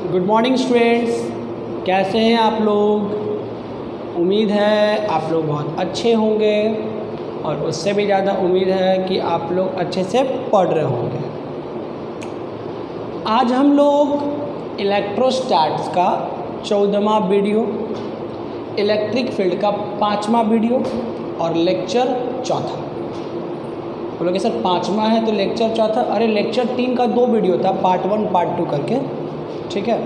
Good morning students, कैसे हैं आप लोग। उम्मीद है आप लोग बहुत अच्छे होंगे और उससे भी ज़्यादा उम्मीद है कि आप लोग अच्छे से पढ़ रहे होंगे। आज हम लोग इलेक्ट्रोस्टैट्स का 14वां वीडियो, इलेक्ट्रिक फील्ड का 5वां वीडियो और लेक्चर 4था। बोलोगे सर 5वां है तो लेक्चर 4था। अरे लेक्चर 3 का 2 वीडियो था, पार्ट 1 पार्ट 2 करके, ठीक है।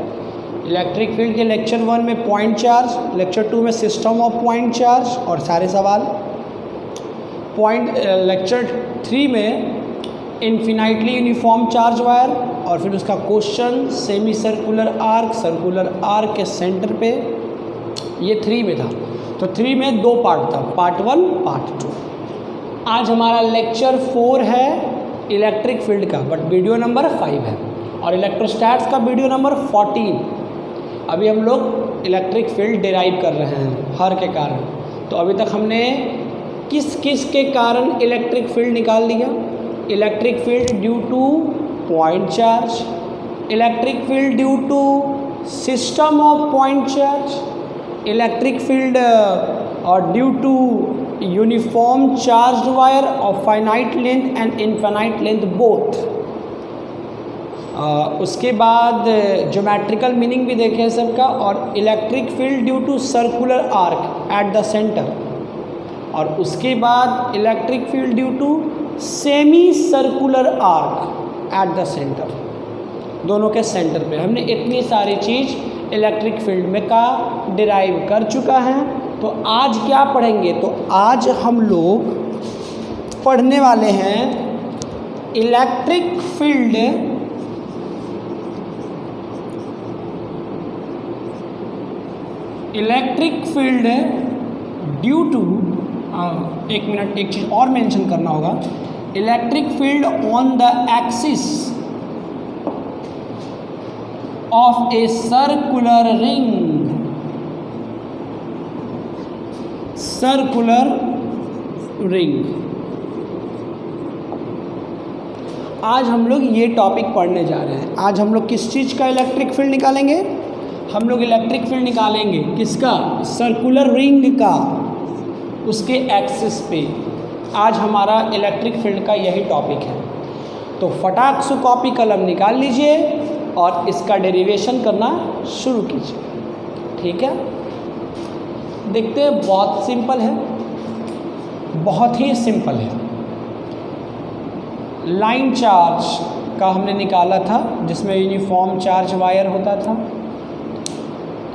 इलेक्ट्रिक फील्ड के लेक्चर 1 में पॉइंट चार्ज, लेक्चर 2 में सिस्टम ऑफ पॉइंट चार्ज और सारे सवाल। लेक्चर 3 में इन्फिनाइटली यूनिफॉर्म चार्ज वायर और फिर उसका क्वेश्चन सेमी सर्कुलर आर्क के सेंटर पे, ये 3 में था। तो 3 में 2 पार्ट था, पार्ट 1 पार्ट 2। आज हमारा लेक्चर 4 है इलेक्ट्रिक फील्ड का, बट वीडियो नंबर 5 है और इलेक्ट्रोस्टैट्स का वीडियो नंबर 14। अभी हम लोग इलेक्ट्रिक फील्ड डिराइव कर रहे हैं हर के कारण। तो अभी तक हमने किस किस के कारण इलेक्ट्रिक फील्ड निकाल लिया। Electric field due to point charge, electric field due to system of point charge, electric field और due to uniform charge wire of finite length and infinite length both. उसके बाद ज्योमेट्रिकल मीनिंग भी देखें सबका, और electric field due to circular arc at the centre, और उसके बाद electric field due to semi circular arc at the centre. दोनों के सेंटर पे हमने इतनी सारी चीज़ इलेक्ट्रिक फील्ड में का डिराइव कर चुका है। तो आज क्या पढ़ेंगे, तो आज हम लोग पढ़ने वाले हैं इलेक्ट्रिक फील्ड ड्यू टू, एक मिनट, एक चीज़ और मेंशन करना होगा। Electric field on the axis of a circular ring. आज हम लोग ये टॉपिक पढ़ने जा रहे हैं। आज हम लोग किस चीज़ का इलेक्ट्रिक फील्ड निकालेंगे, हम लोग इलेक्ट्रिक फील्ड निकालेंगे किसका, सर्कुलर रिंग का, उसके एक्सिस पे। आज हमारा इलेक्ट्रिक फील्ड का यही टॉपिक है। तो फटाक से कॉपी कलम निकाल लीजिए और इसका डेरिवेशन करना शुरू कीजिए, ठीक है। देखते हैं, बहुत सिंपल है, बहुत ही सिंपल है। लाइन चार्ज का हमने निकाला था जिसमें यूनिफॉर्म चार्ज वायर होता था।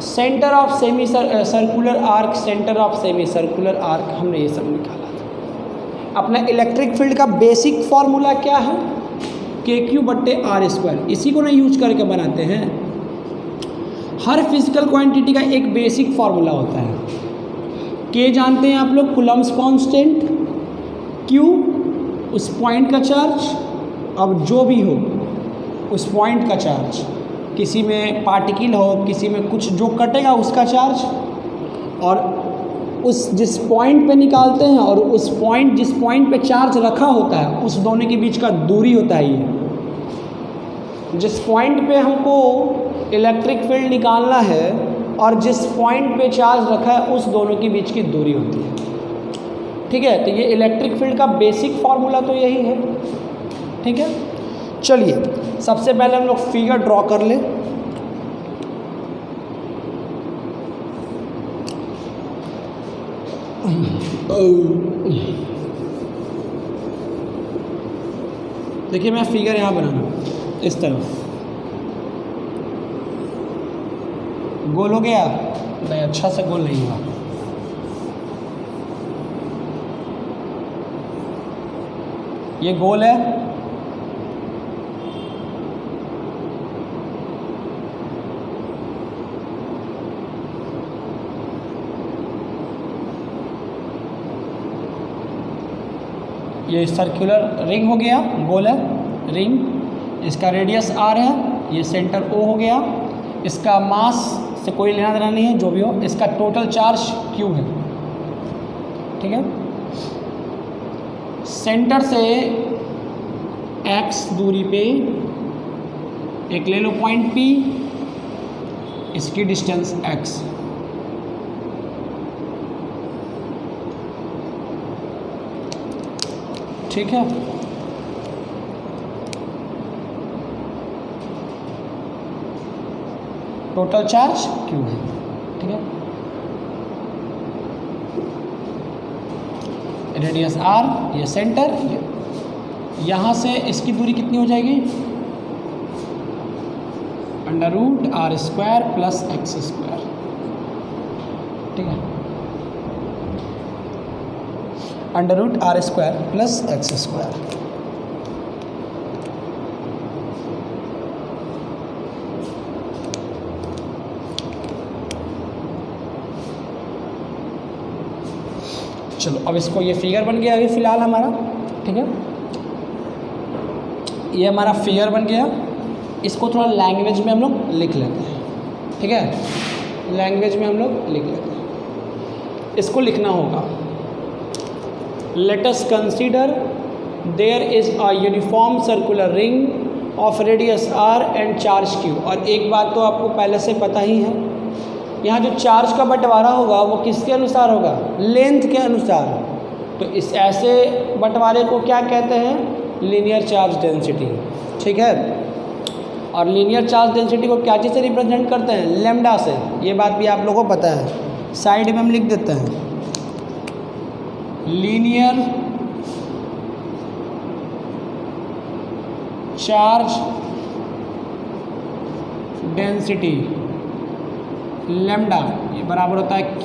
Centre of semi circular arc, centre of semi circular arc, हमने ये सब निकाला था। अपना इलेक्ट्रिक फील्ड का बेसिक फॉर्मूला क्या है, KQ/R²। इसी को ना यूज करके बनाते हैं। हर फिजिकल क्वांटिटी का एक बेसिक फॉर्मूला होता है। K जानते हैं आप लोग, कूलम्ब्स कांस्टेंट, Q उस पॉइंट का चार्ज, अब जो भी हो उस पॉइंट का चार्ज, किसी में पार्टिकल हो, किसी में कुछ जो कटेगा उसका चार्ज, और उस जिस पॉइंट पे निकालते हैं और उस पॉइंट जिस पॉइंट पे चार्ज रखा होता है उस दोनों के बीच का दूरी होता है ये। जिस पॉइंट पे हमको इलेक्ट्रिक फील्ड निकालना है और जिस पॉइंट पे चार्ज रखा है उस दोनों के बीच की दूरी होती है, ठीक है। तो ये इलेक्ट्रिक फील्ड का बेसिक फार्मूला तो यही है, ठीक है। चलिए सबसे पहले हम लोग फिगर ड्रॉ कर लें। देखिए मैं फिगर यहाँ बनाना, इस तरफ गोल हो गया, नहीं अच्छा से गोल नहीं हुआ। ये गोल है, ये सर्कुलर रिंग हो गया, गोल है रिंग। इसका रेडियस R है, ये सेंटर O हो गया। इसका मास से कोई लेना देना नहीं है, जो भी हो। इसका टोटल चार्ज Q है, ठीक है। सेंटर से x दूरी पे एक ले लो पॉइंट P, इसकी डिस्टेंस x, ठीक है। टोटल चार्ज q है, ठीक है। रेडियस r, ये सेंटर, यहाँ से इसकी दूरी कितनी हो जाएगी, √r² + x², ठीक है, √r² + x²। चलो अब इसको, ये फिगर बन गया अभी फ़िलहाल हमारा, ठीक है, ये हमारा फिगर बन गया। इसको थोड़ा लैंग्वेज में हम लोग लिख लेते हैं, ठीक है, लैंग्वेज में हम लोग लिख लेते हैं। इसको लिखना होगा, let us consider there is a uniform circular ring of radius r and charge q। और एक बात तो आपको पहले से पता ही है, यहाँ जो चार्ज का बंटवारा होगा वो किसके अनुसार होगा, लेंथ के अनुसार। तो इस ऐसे बंटवारे को क्या कहते हैं, लीनियर चार्ज डेंसिटी, ठीक है। और लीनियर चार्ज डेंसिटी को क्या चीज़ से रिप्रेजेंट करते हैं, लैम्डा से। ये बात भी आप लोगों को पता है, साइड में हम लिख देते हैं, लीनियर चार्ज डेंसिटी लैम्डा, ये बराबर होता है q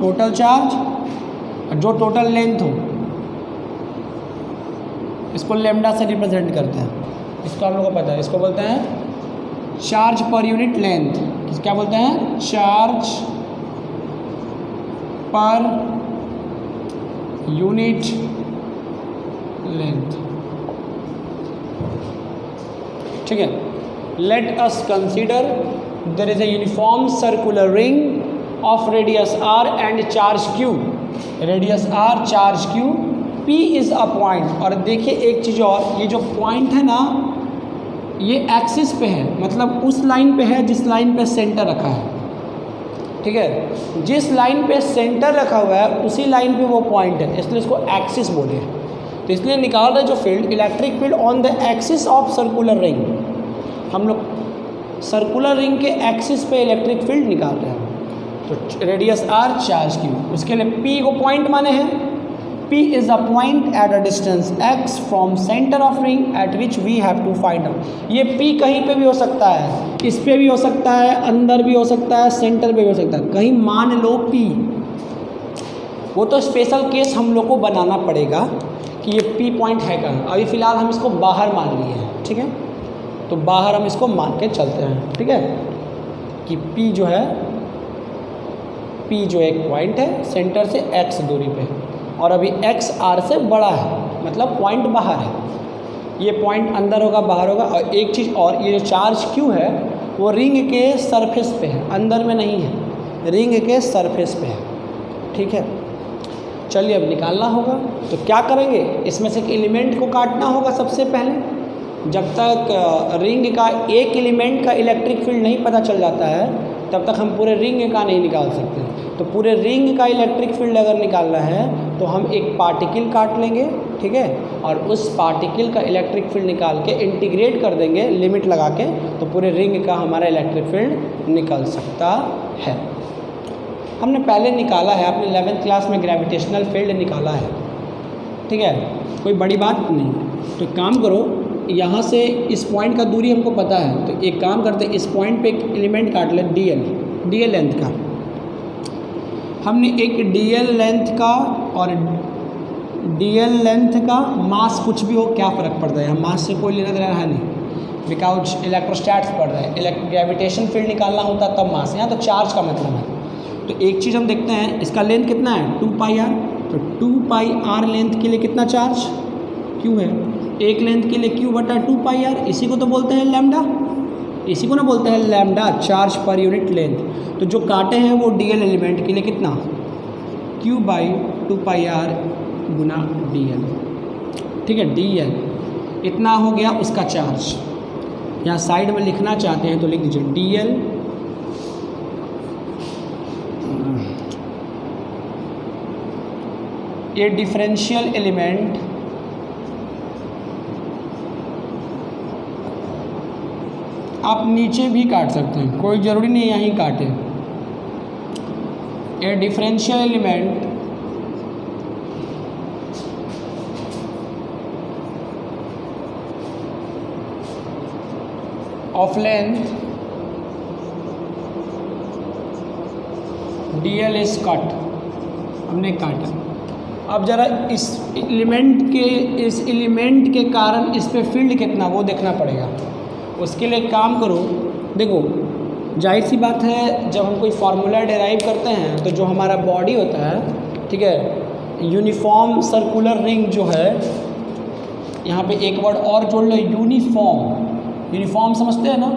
टोटल चार्ज, और जो टोटल लेंथ हो इसको लैम्डा से रिप्रेजेंट करते हैं। इसको हम लोग को पता है, इसको बोलते हैं चार्ज पर यूनिट लेंथ। क्या बोलते हैं, चार्ज पर यूनिट लेंथ, ठीक है। Late us consider there is a uniform circular ring of radius r and charge q, radius r charge q, p is a point। और देखिए एक चीज़ और, ये जो पॉइंट है ना ये एक्सिस पे है, मतलब उस लाइन पे है जिस लाइन पे सेंटर रखा है, ठीक है। जिस लाइन पे सेंटर रखा हुआ है उसी लाइन पे वो पॉइंट है, इसलिए इसको एक्सिस बोले। तो इसलिए निकाल रहे जो field, electric field on the axis of circular ring, हम लोग सर्कुलर रिंग के एक्सिस पे इलेक्ट्रिक फील्ड निकाल रहे हैं। तो रेडियस r चार्ज q, उसके लिए p को पॉइंट माने हैं, p is a point at a distance x from centre of ring at which we have to find out. ये p कहीं पे भी हो सकता है, इस पे भी हो सकता है, अंदर भी हो सकता है, सेंटर पे भी हो सकता है। कहीं मान लो p, वो तो स्पेशल केस हम लोग को बनाना पड़ेगा कि ये p पॉइंट है कहाँ। अभी फ़िलहाल हम इसको बाहर मान लिए हैं, ठीक है, तो बाहर हम इसको मान के चलते हैं, ठीक है, कि P जो है, P जो एक पॉइंट है सेंटर से x दूरी पे, और अभी x r से बड़ा है, मतलब पॉइंट बाहर है। ये पॉइंट अंदर होगा बाहर होगा। और एक चीज़ और, ये जो चार्ज q है वो रिंग के सरफेस पे है, अंदर में नहीं है, रिंग के सरफेस पे है, ठीक है। चलिए अब निकालना होगा, तो क्या करेंगे, इसमें से एक एलिमेंट को काटना होगा सबसे पहले। जब तक रिंग का एक एलिमेंट का इलेक्ट्रिक फील्ड नहीं पता चल जाता है तब तक हम पूरे रिंग का नहीं निकाल सकते। तो पूरे रिंग का इलेक्ट्रिक फील्ड अगर निकालना है तो हम एक पार्टिकल काट लेंगे, ठीक है, और उस पार्टिकल का इलेक्ट्रिक फील्ड निकाल के इंटीग्रेट कर देंगे लिमिट लगा के, तो पूरे रिंग का हमारा इलेक्ट्रिक फील्ड निकल सकता है। हमने पहले निकाला है, आपने 11th क्लास में ग्रेविटेशनल फील्ड निकाला है, ठीक है, कोई बड़ी बात नहीं। तो एक काम करो, यहाँ से इस पॉइंट का दूरी हमको पता है, तो एक काम करते हैं, इस पॉइंट पे एक एलिमेंट काट ले dl लेंथ का। हमने एक dl लेंथ का और dl लेंथ का मास कुछ भी हो, क्या फ़र्क पड़ता है, यहाँ मास से कोई लेना देना है नहीं, बिकॉज इलेक्ट्रोस्टैट्स पढ़ रहे हैं, ग्रेविटेशन फील्ड निकालना होता तब मास, यहाँ तो चार्ज का मतलब है। तो एक चीज़ हम देखते हैं, इसका लेंथ कितना है 2πr, तो 2πr लेंथ के लिए कितना चार्ज q है, एक लेंथ के लिए q/2πr, इसी को तो बोलते हैं लैम्डा, इसी को ना बोलते हैं lambda, charge per unit length. तो जो काटे हैं वो dl एलिमेंट के लिए कितना, q/2πr गुना dl, ठीक है, dl इतना हो गया उसका चार्ज। यहाँ साइड में लिखना चाहते हैं तो लिख दीजिए dl ये डिफरेंशियल एलिमेंट आप नीचे भी काट सकते हैं, कोई ज़रूरी नहीं यहीं काटें। ए differential element of length dl is cut, हमने काटा। अब ज़रा इस एलिमेंट के कारण इस पे फील्ड कितना वो देखना पड़ेगा। उसके लिए काम करो, देखो जाहिर सी बात है जब हम कोई फार्मूला डेराइव करते हैं तो जो हमारा बॉडी होता है, ठीक है, यूनिफॉर्म सर्कुलर रिंग जो है, यहाँ पे एक वर्ड और जोड़ लो, यूनिफॉर्म। यूनिफॉर्म समझते हैं ना,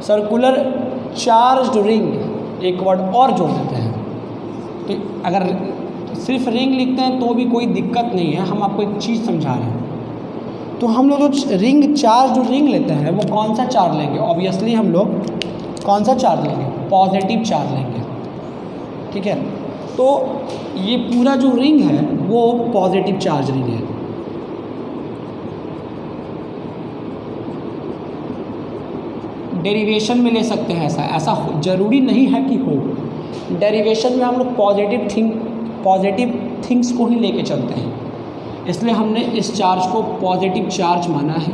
सर्कुलर चार्ज्ड रिंग एक वर्ड और जोड़ देते हैं। तो अगर सिर्फ रिंग लिखते हैं तो भी कोई दिक्कत नहीं है, हम आपको एक चीज़ समझा रहे हैं। तो हम लोग जो रिंग चार्ज जो रिंग लेते हैं वो कौन सा चार्ज लेंगे? ऑब्वियसली हम लोग कौन सा चार्ज लेंगे? पॉजिटिव चार्ज लेंगे, ठीक है। तो ये पूरा जो रिंग है वो पॉजिटिव चार्ज रिंग है। डेरिवेशन में ले सकते हैं, ऐसा ज़रूरी नहीं है कि हो। डेरिवेशन में हम लोग पॉजिटिव थिंग्स को ही लेके चलते हैं, इसलिए हमने इस चार्ज को पॉजिटिव चार्ज माना है।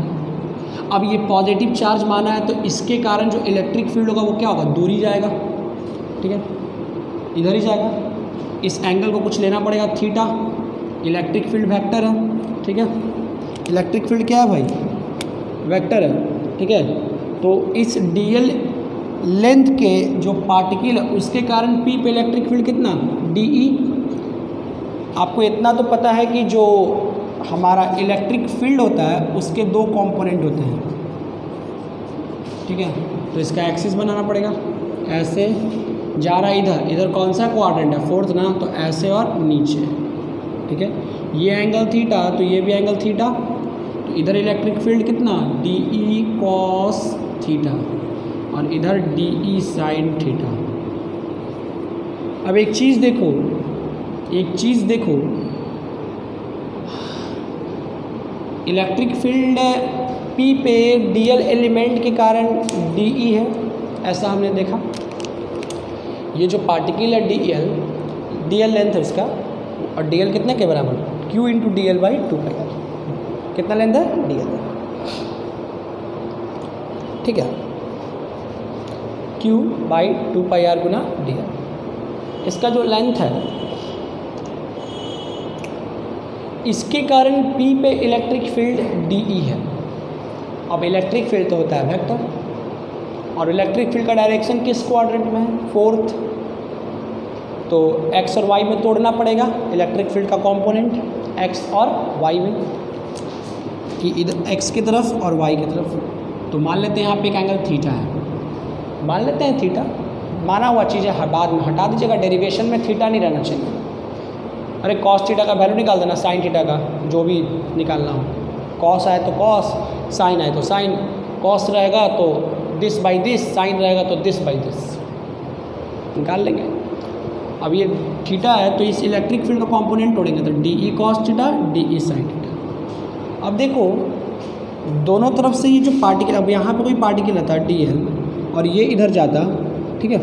अब ये पॉजिटिव चार्ज माना है तो इसके कारण जो इलेक्ट्रिक फील्ड होगा वो क्या होगा? दूर ही जाएगा, ठीक है, इधर ही जाएगा। इस एंगल को कुछ लेना पड़ेगा थीटा, इलेक्ट्रिक फील्ड वेक्टर है, ठीक है। इलेक्ट्रिक फील्ड क्या है भाई? वेक्टर है, ठीक है। तो इस dl लेंथ के जो पार्टिकल है उसके कारण P पे इलेक्ट्रिक फील्ड कितना? dE। आपको इतना तो पता है कि जो हमारा इलेक्ट्रिक फील्ड होता है उसके दो कंपोनेंट होते हैं, ठीक है। तो इसका एक्सिस बनाना पड़ेगा, ऐसे जा रहा है इधर कौन सा क्वाड्रेंट है? फोर्थ ना, तो ऐसे और नीचे, ठीक है। ये एंगल थीटा तो ये भी एंगल थीटा, तो इधर इलेक्ट्रिक फील्ड कितना? dE cos थीटा और इधर dE sin थीटा। अब एक चीज़ देखो, इलेक्ट्रिक फील्ड P पे dl एलिमेंट के कारण dE है, ऐसा हमने देखा। ये जो पार्टिकल है dl लेंथ है इसका, और dl कितने के बराबर? q into dl by 2πr। कितना लेंथ है? dl, ठीक है, q by 2πr Guna dl। इसका जो लेंथ है इसके कारण P पे इलेक्ट्रिक फील्ड dE है। अब इलेक्ट्रिक फील्ड तो होता है वेक्टर, और इलेक्ट्रिक फील्ड का डायरेक्शन किस क्वाड्रेंट में है? फोर्थ। तो x और y में तोड़ना पड़ेगा इलेक्ट्रिक फील्ड का कंपोनेंट, x और y में, कि इधर x की तरफ और y की तरफ। तो मान लेते हैं यहाँ पे एक एंगल थीटा है, मान लेते हैं थीटा, माना हुआ चीज़ है, बाद में हटा दीजिएगा, डेरिवेशन में थीटा नहीं रहना चाहिए। अरे कॉस थीटा का वैल्यू निकाल देना, साइन थीटा का जो भी निकालना हो, कॉस आए तो कॉस, साइन आए तो साइन। कॉस रहेगा तो दिस बाई दिस, साइन रहेगा तो दिस बाई दिस, निकाल लेंगे। अब ये थीटा है तो इस इलेक्ट्रिक फील्ड का कंपोनेंट तोड़ेंगे तो dE cos theta dE sin theta. अब देखो दोनों तरफ से ये जो पार्टिकल, अब यहाँ पे कोई पार्टिकल आता है dl और ये इधर जाता, ठीक है,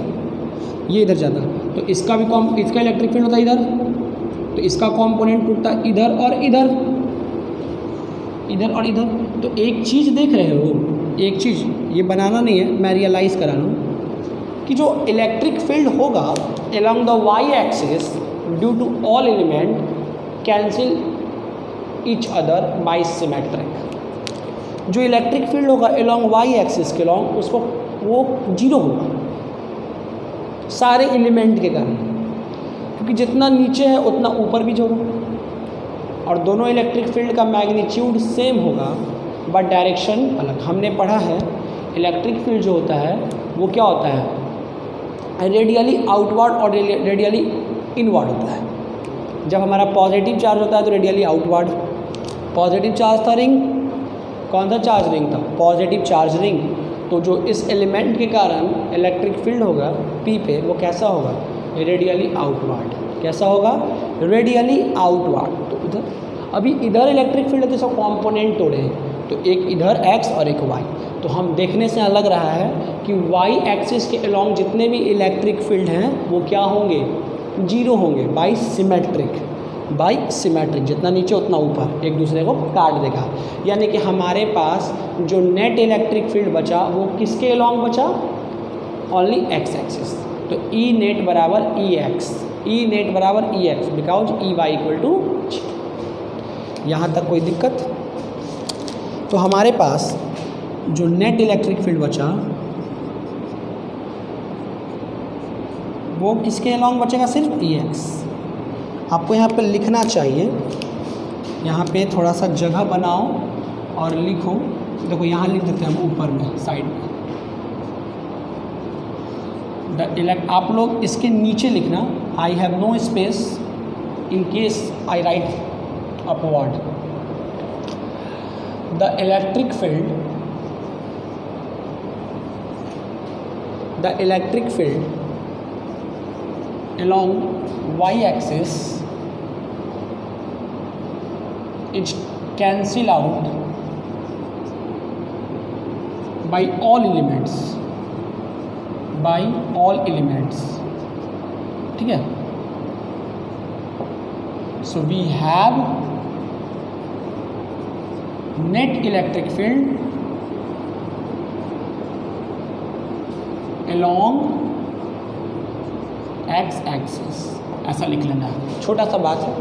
ये इधर जाता, तो इसका भी इसका इलेक्ट्रिक फील्ड होता है इधर, तो इसका कंपोनेंट टूटता इधर और इधर, इधर और इधर। तो एक चीज़ देख रहे हो, एक चीज़ ये बनाना नहीं है, मैं रियलाइज़ करा रहा हूँ कि जो इलेक्ट्रिक फील्ड होगा along the y axis due to all element cancel each other by symmetric। जो इलेक्ट्रिक फील्ड होगा along y axis के along उसको वो जीरो होगा सारे एलिमेंट के कारण, क्योंकि जितना नीचे है उतना ऊपर भी जोड़ो, और दोनों इलेक्ट्रिक फील्ड का मैग्नीट्यूड सेम होगा बट डायरेक्शन अलग। हमने पढ़ा है इलेक्ट्रिक फील्ड जो होता है वो क्या होता है? रेडियली आउटवर्ड और रेडियली इनवर्ड होता है। जब हमारा पॉजिटिव चार्ज होता है तो रेडियली आउटवर्ड। पॉजिटिव चार्ज था रिंग, कौन सा चार्ज रिंग था? Positive charge ring. तो जो इस एलिमेंट के कारण इलेक्ट्रिक फील्ड होगा P पे वो कैसा होगा? Radially outward. कैसा होगा, रेडियली आउटवर्ड। तो इधर अभी इधर इलेक्ट्रिक फील्ड है तो सब कॉम्पोनेंट तोड़े हैं, तो एक इधर x और एक y। तो हम देखने से लग रहा है कि y एक्सिस के अलोंग जितने भी इलेक्ट्रिक फील्ड हैं वो क्या होंगे, जीरो होंगे, बाई सिमेट्रिक, जितना नीचे उतना ऊपर एक दूसरे को काट देगा। यानी कि हमारे पास जो नेट इलेक्ट्रिक फील्ड बचा वो किसके अलोंग बचा, ओनली x एक्सिस। तो E नेट बराबर E x because EY equal to 0। यहाँ तक कोई दिक्कत? तो हमारे पास जो नेट इलेक्ट्रिक फील्ड बचा वो किसके अलोंग बचेगा, सिर्फ EX। आपको यहाँ पे लिखना चाहिए, यहाँ पे थोड़ा सा जगह बनाओ और लिखो। देखो यहाँ लिख देते हैं हम ऊपर में साइड में आप लोग इसके नीचे लिखना, I have no space in case I write upward. The electric field along y axis is cancel out by all elements, ठीक है। so we have net electric field along x axis, ऐसा लिख लेना है, छोटा सा बात है।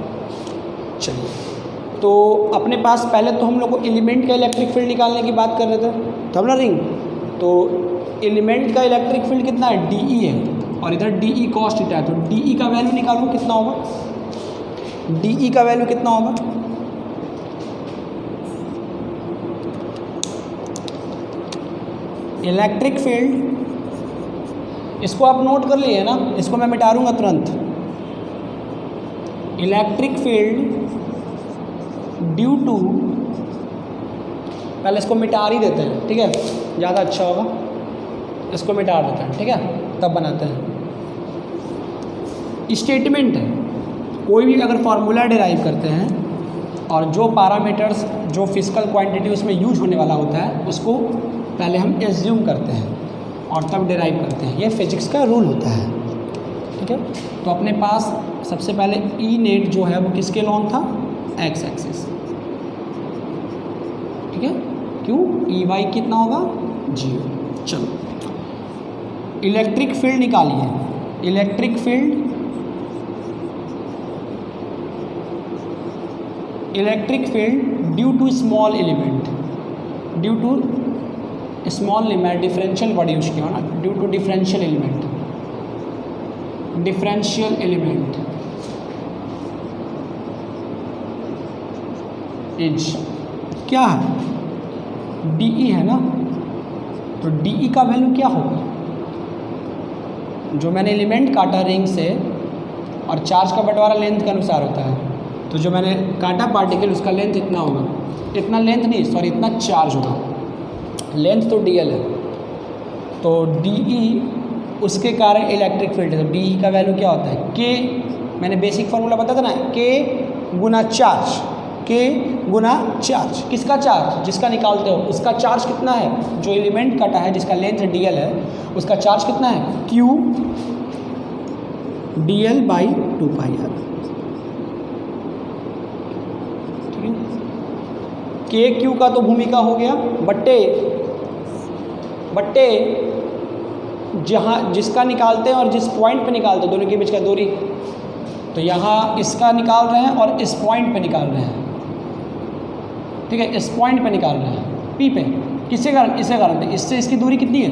चलिए, तो अपने पास पहले तो हम लोग को एलिमेंट का इलेक्ट्रिक फील्ड निकालने की बात कर रहे थे, तब ना रिंग। तो एलिमेंट का इलेक्ट्रिक फील्ड कितना है, DE है, और इधर DE cos थीटा है। तो DE का वैल्यू निकालो, कितना होगा, DE का वैल्यू कितना होगा, इलेक्ट्रिक फील्ड, इसको आप नोट कर लिए ना, इसको मैं मिटा दूंगा तुरंत। इलेक्ट्रिक फील्ड ड्यू टू, पहले इसको मिटा ही देते हैं, ठीक है, ज़्यादा अच्छा होगा। इसको मिटा देते हैं, ठीक है, तब बनाते हैं। स्टेटमेंट है, कोई भी अगर फार्मूला डिराइव करते हैं और जो पैरामीटर्स, जो फिजिकल क्वांटिटी उसमें यूज होने वाला होता है उसको पहले हम एज्यूम करते हैं और तब डिराइव करते हैं। ये फिजिक्स का रूल होता है, ठीक है। तो अपने पास सबसे पहले ई नेट जो है वो किसके अलोंग था, एक्स एक्सिस, ठीक है। क्यों, ई वाई कितना होगा, 0। चलो, इलेक्ट्रिक फील्ड निकालिए। Electric field due to small element, differential word use किया ना, due to differential element is क्या है, DE है ना। तो DE का वैल्यू क्या होगा, जो मैंने एलिमेंट काटा रिंग से, और चार्ज का बंटवारा लेंथ के अनुसार होता है, तो जो मैंने काटा पार्टिकल उसका लेंथ इतना होगा, इतना लेंथ नहीं सॉरी इतना चार्ज होगा। लेंथ तो DL है, तो DE उसके कारण इलेक्ट्रिक फील्ड है। तो DE का वैल्यू क्या होता है, K, मैंने बेसिक फार्मूला बताया था ना, K गुना चार्ज, किसका चार्ज, जिसका निकालते हो उसका चार्ज कितना है, जो एलिमेंट कटा है जिसका लेंथ DL है उसका चार्ज कितना है, Q DL बाई 2πr, ठीक है। KQ का तो भूमिका हो गया, बट्टे जहाँ जिसका निकालते हैं और जिस पॉइंट पे निकालते हैं दोनों के बीच का दूरी। तो यहाँ इसका निकाल रहे हैं और इस पॉइंट पे निकाल रहे हैं, ठीक है, इस पॉइंट पे निकाल रहे हैं P पे, किसके कारण, इसके कारण। इससे इसकी दूरी कितनी है,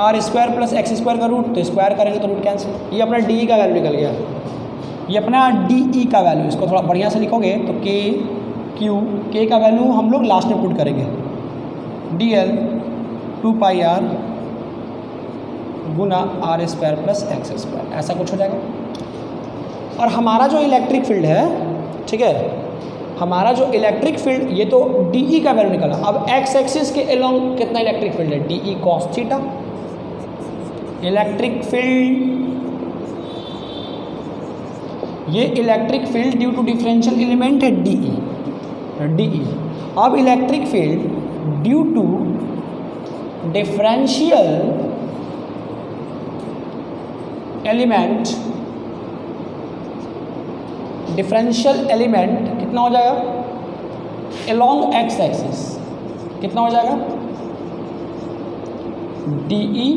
r² प्लस x² का रूट, तो स्क्वायर करेंगे तो रूट कैंसिल। ये अपना DE का वैल्यू निकल गया, ये अपना DE का वैल्यू। इसको थोड़ा बढ़िया से लिखोगे तो K का वैल्यू हम लोग लास्ट में पुट करेंगे, DL 2πr गुना r² प्लस x², ऐसा कुछ हो जाएगा। और हमारा जो इलेक्ट्रिक फील्ड है, ठीक है, हमारा जो इलेक्ट्रिक फील्ड, ये तो DE का वैल्यू निकला। अब x एक्सिस के अलोंग कितना इलेक्ट्रिक फील्ड है, DE cos theta. Electric field ये electric field due to differential element है DE। अब electric field due to differential element कितना हो जाएगा अलोंग एक्स एक्सिस, कितना हो जाएगा DE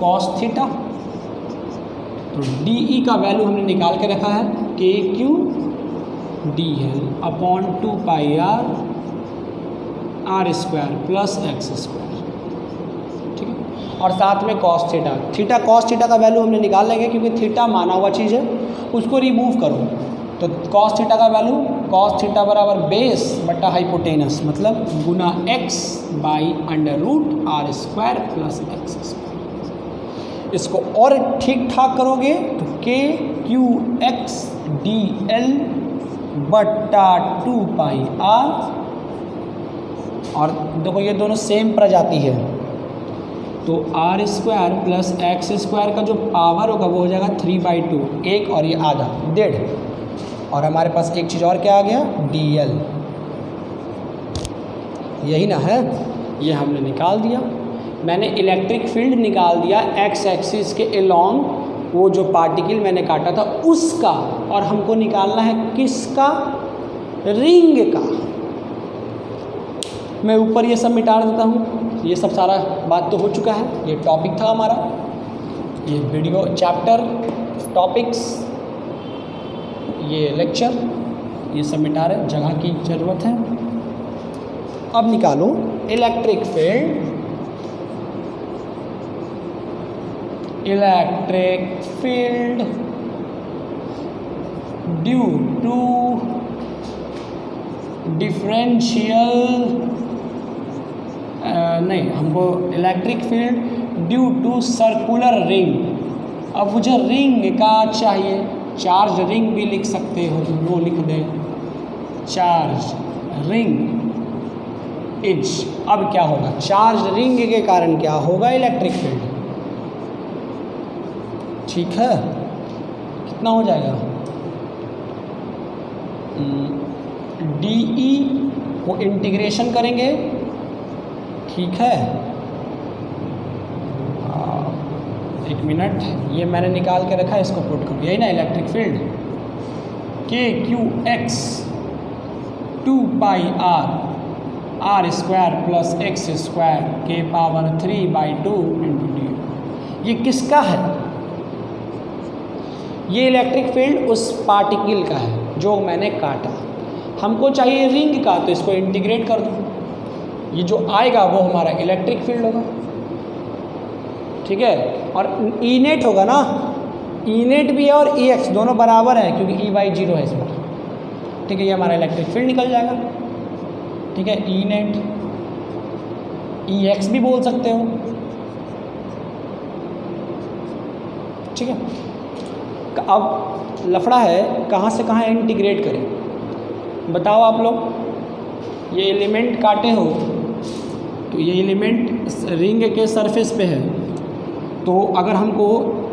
cos थीटा। तो DE का वैल्यू हमने निकाल के रखा है KQ DL upon 2πr r² plus x², ठीक है। और साथ में cos थीटा cos थीटा का वैल्यू हमने निकाल लेंगे क्योंकि थीटा माना हुआ चीज़ है, उसको रिमूव करो तो cos थीटा का वैल्यू cos थीटा बराबर बेस बटा हाइपोटेनस मतलब गुना x by √r² plus x²। इसको और ठीक ठाक करोगे तो KQX DL बटा 2πr, और देखो ये दोनों सेम प्रजाति है तो r² प्लस x² का जो पावर होगा वो हो जाएगा 3/2, 1 और ये आधा 1.5, और हमारे पास एक चीज़ और क्या आ गया DL, यही ना है, ये हमने निकाल दिया। मैंने इलेक्ट्रिक फील्ड निकाल दिया एक्स एक्सिस के अलोंग, वो जो पार्टिकल मैंने काटा था उसका, और हमको निकालना है किसका, रिंग का। मैं ऊपर ये सब मिटा देता हूँ, ये सब सारा बात तो हो चुका है, ये टॉपिक था हमारा, ये वीडियो चैप्टर टॉपिक्स, ये लेक्चर, ये सब मिटा रहे, जगह की ज़रूरत है। अब निकालो electric field due to differential नहीं, हमको electric field due to circular ring. अब मुझे रिंग का चाहिए, चार्ज रिंग भी लिख सकते हो, वो लिख दें चार्ज रिंग इज। अब क्या होगा, चार्ज रिंग के कारण क्या होगा, इलेक्ट्रिक फील्ड, ठीक है, कितना हो जाएगा DE को इंटीग्रेशन करेंगे, ठीक है, एक मिनट, ये मैंने निकाल के रखा है, इसको पुट करो, यही ना electric field KQX 2πr r² plus x² के पावर 3/2 इंटू D। ये किसका है, ये इलेक्ट्रिक फील्ड उस पार्टिकल का है जो मैंने काटा। हमको चाहिए रिंग का, तो इसको इंटीग्रेट कर दो, ये जो आएगा वो हमारा इलेक्ट्रिक फील्ड होगा, ठीक है। और E नेट होगा ना, E नेट भी है और EX दोनों बराबर है क्योंकि E/0 है इसमें, ठीक है, ये हमारा इलेक्ट्रिक फील्ड निकल जाएगा, ठीक है। E नेट EX भी बोल सकते हो, ठीक है। अब लफड़ा है कहाँ से कहाँ इंटीग्रेट करें, बताओ आप लोग। ये एलिमेंट काटे हो तो ये एलिमेंट रिंग के सरफेस पे है, तो अगर हमको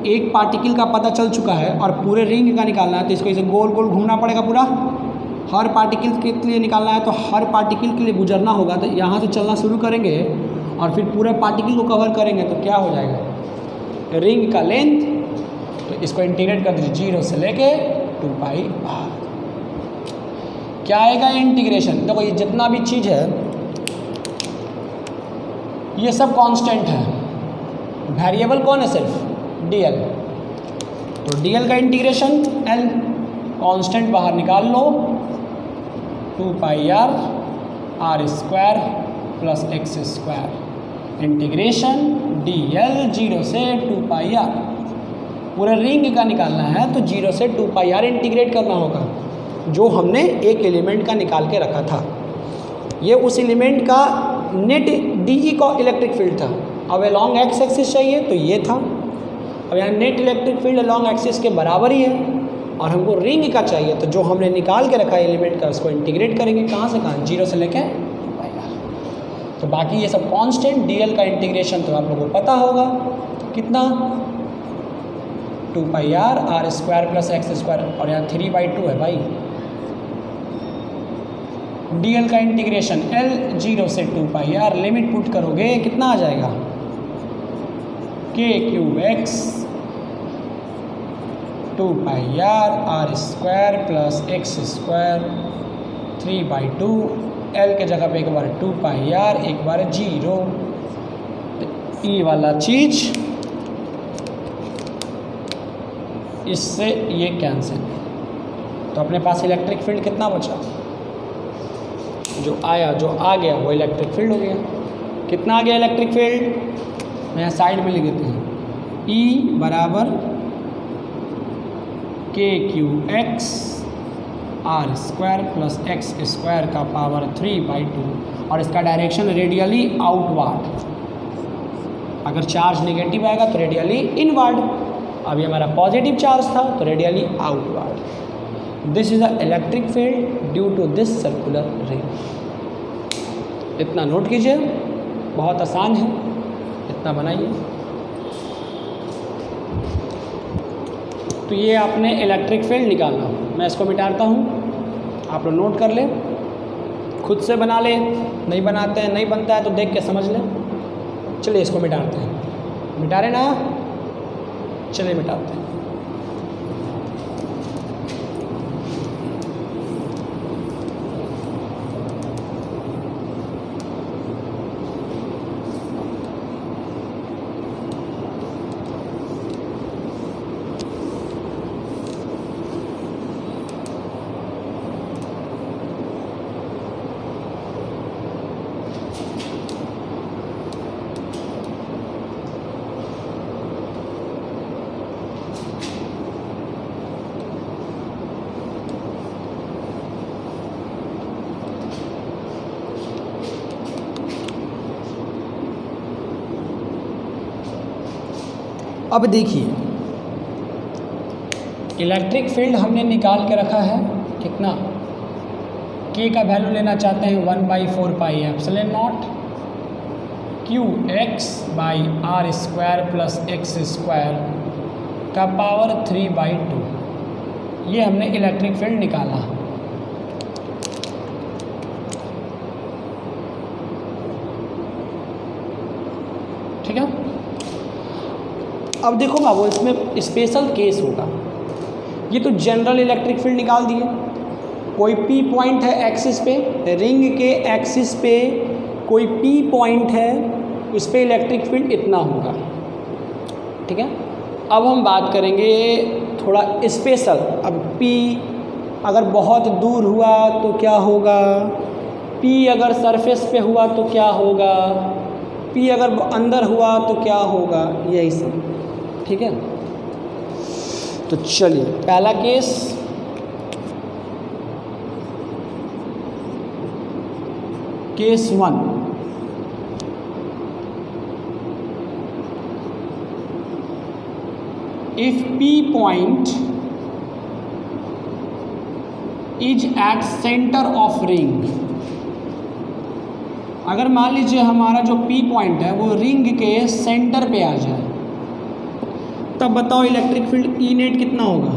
एक पार्टिकल का पता चल चुका है और पूरे रिंग का निकालना है तो इसको इसे गोल गोल घूमना पड़ेगा पूरा, हर पार्टिकल के लिए निकालना है तो हर पार्टिकल के लिए गुजरना होगा। तो यहाँ से चलना शुरू करेंगे और फिर पूरे पार्टिकल को कवर करेंगे तो क्या हो जाएगा, रिंग का लेंथ, तो इसको इंटीग्रेट कर दीजिए 0 से लेके 2πr। क्या आएगा इंटीग्रेशन, देखो ये जितना भी चीज़ है ये सब कांस्टेंट है, वेरिएबल कौन है, सिर्फ DL। तो DL का इंटीग्रेशन L कांस्टेंट बाहर निकाल लो, 2πr r² plus x² integration DL 0 से 2πr। पूरे रिंग का निकालना है तो 0 से 2πr इंटीग्रेट करना होगा, जो हमने एक एलिमेंट का निकाल के रखा था। ये उस एलिमेंट का नेट DE का इलेक्ट्रिक फील्ड था। अब अलॉन्ग एक्स एक्सिस चाहिए तो ये था, अब यहाँ net electric field along axis के बराबर ही है, और हमको रिंग का चाहिए तो जो हमने निकाल के रखा है एलिमेंट का उसको इंटीग्रेट करेंगे, कहाँ से कहाँ, 0 से लेके 2πr। तो बाकी ये सब कांस्टेंट, DL का इंटीग्रेशन तो आप लोगों को पता होगा कितना, 2πr r square plus x square, और यहाँ 3/2 है भाई। dl का इंटीग्रेशन L 0 से 2πr, लिमिट पुट करोगे कितना आ जाएगा, k3x 2πr r square plus x square 3/2, L के जगह पे एक बार 2πr एक बार 0, ये वाला चीज इससे ये कैंसिल। तो अपने पास इलेक्ट्रिक फील्ड कितना बचा, जो आया जो आ गया वो इलेक्ट्रिक फील्ड हो गया। कितना आ गया इलेक्ट्रिक फील्ड, मैं यहाँ साइड में लिख देते हैं, E बराबर KQX r square plus x square का पावर 3/2, और इसका डायरेक्शन रेडियली आउटवर्ड। अगर चार्ज नेगेटिव आएगा तो रेडियली इनवर्ड, अभी हमारा पॉजिटिव चार्ज था तो radially outward. This is a electric field due to this circular ring. इतना नोट कीजिए, बहुत आसान है, इतना बनाइए। तो ये आपने इलेक्ट्रिक फील्ड निकालना, मैं इसको मिटाता हूँ, आप लोग नोट कर ले, खुद से बना ले, नहीं बनाते हैं नहीं बनता है तो देख के समझ ले। चलिए इसको मिटाते हैं, मिटा रहे ना, चलिए मिटाते हैं। अब देखिए इलेक्ट्रिक फील्ड हमने निकाल के रखा है कितना, k का वैल्यू लेना चाहते हैं 1/4 epsilon naught QX by r square plus x square का पावर 3/2, ये हमने इलेक्ट्रिक फील्ड निकाला। ठीक है, अब देखो बाबू इसमें स्पेशल केस होगा। ये तो जनरल इलेक्ट्रिक फील्ड निकाल दिए, कोई P पॉइंट है एक्सिस पे, रिंग के एक्सिस पे कोई P पॉइंट है, उस पर इलेक्ट्रिक फील्ड इतना होगा। ठीक है, अब हम बात करेंगे थोड़ा स्पेशल। अब P अगर बहुत दूर हुआ तो क्या होगा, P अगर सरफेस पे हुआ तो क्या होगा, P अगर अंदर हुआ तो क्या होगा, यही सब। ठीक है, तो चलिए पहला case, case 1, if P point is at centre of ring. अगर मान लीजिए हमारा जो P पॉइंट है वो रिंग के सेंटर पे आ जाए, तब बताओ इलेक्ट्रिक फील्ड E नेट कितना होगा।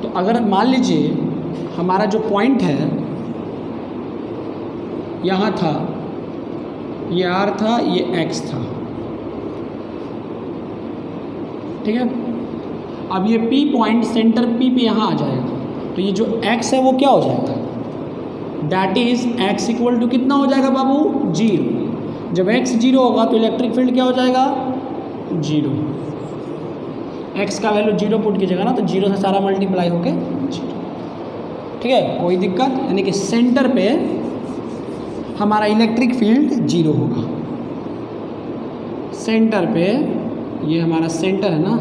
तो अगर मान लीजिए हमारा जो पॉइंट है यहाँ था, ये R था, ये X था। ठीक है, अब ये P पॉइंट सेंटर P पे यहाँ आ जाएगा, तो ये जो X है वो क्या हो जाएगा, that is X equal to कितना हो जाएगा बाबू, 0। जब x 0 होगा तो इलेक्ट्रिक फील्ड क्या हो जाएगा, 0। x का वैल्यू 0 पुट कीजिएगा ना, तो 0 से सारा मल्टीप्लाई होके 0। ठीक है, कोई दिक्कत, यानी कि सेंटर पे हमारा इलेक्ट्रिक फील्ड 0 होगा। सेंटर पे, ये हमारा सेंटर है ना,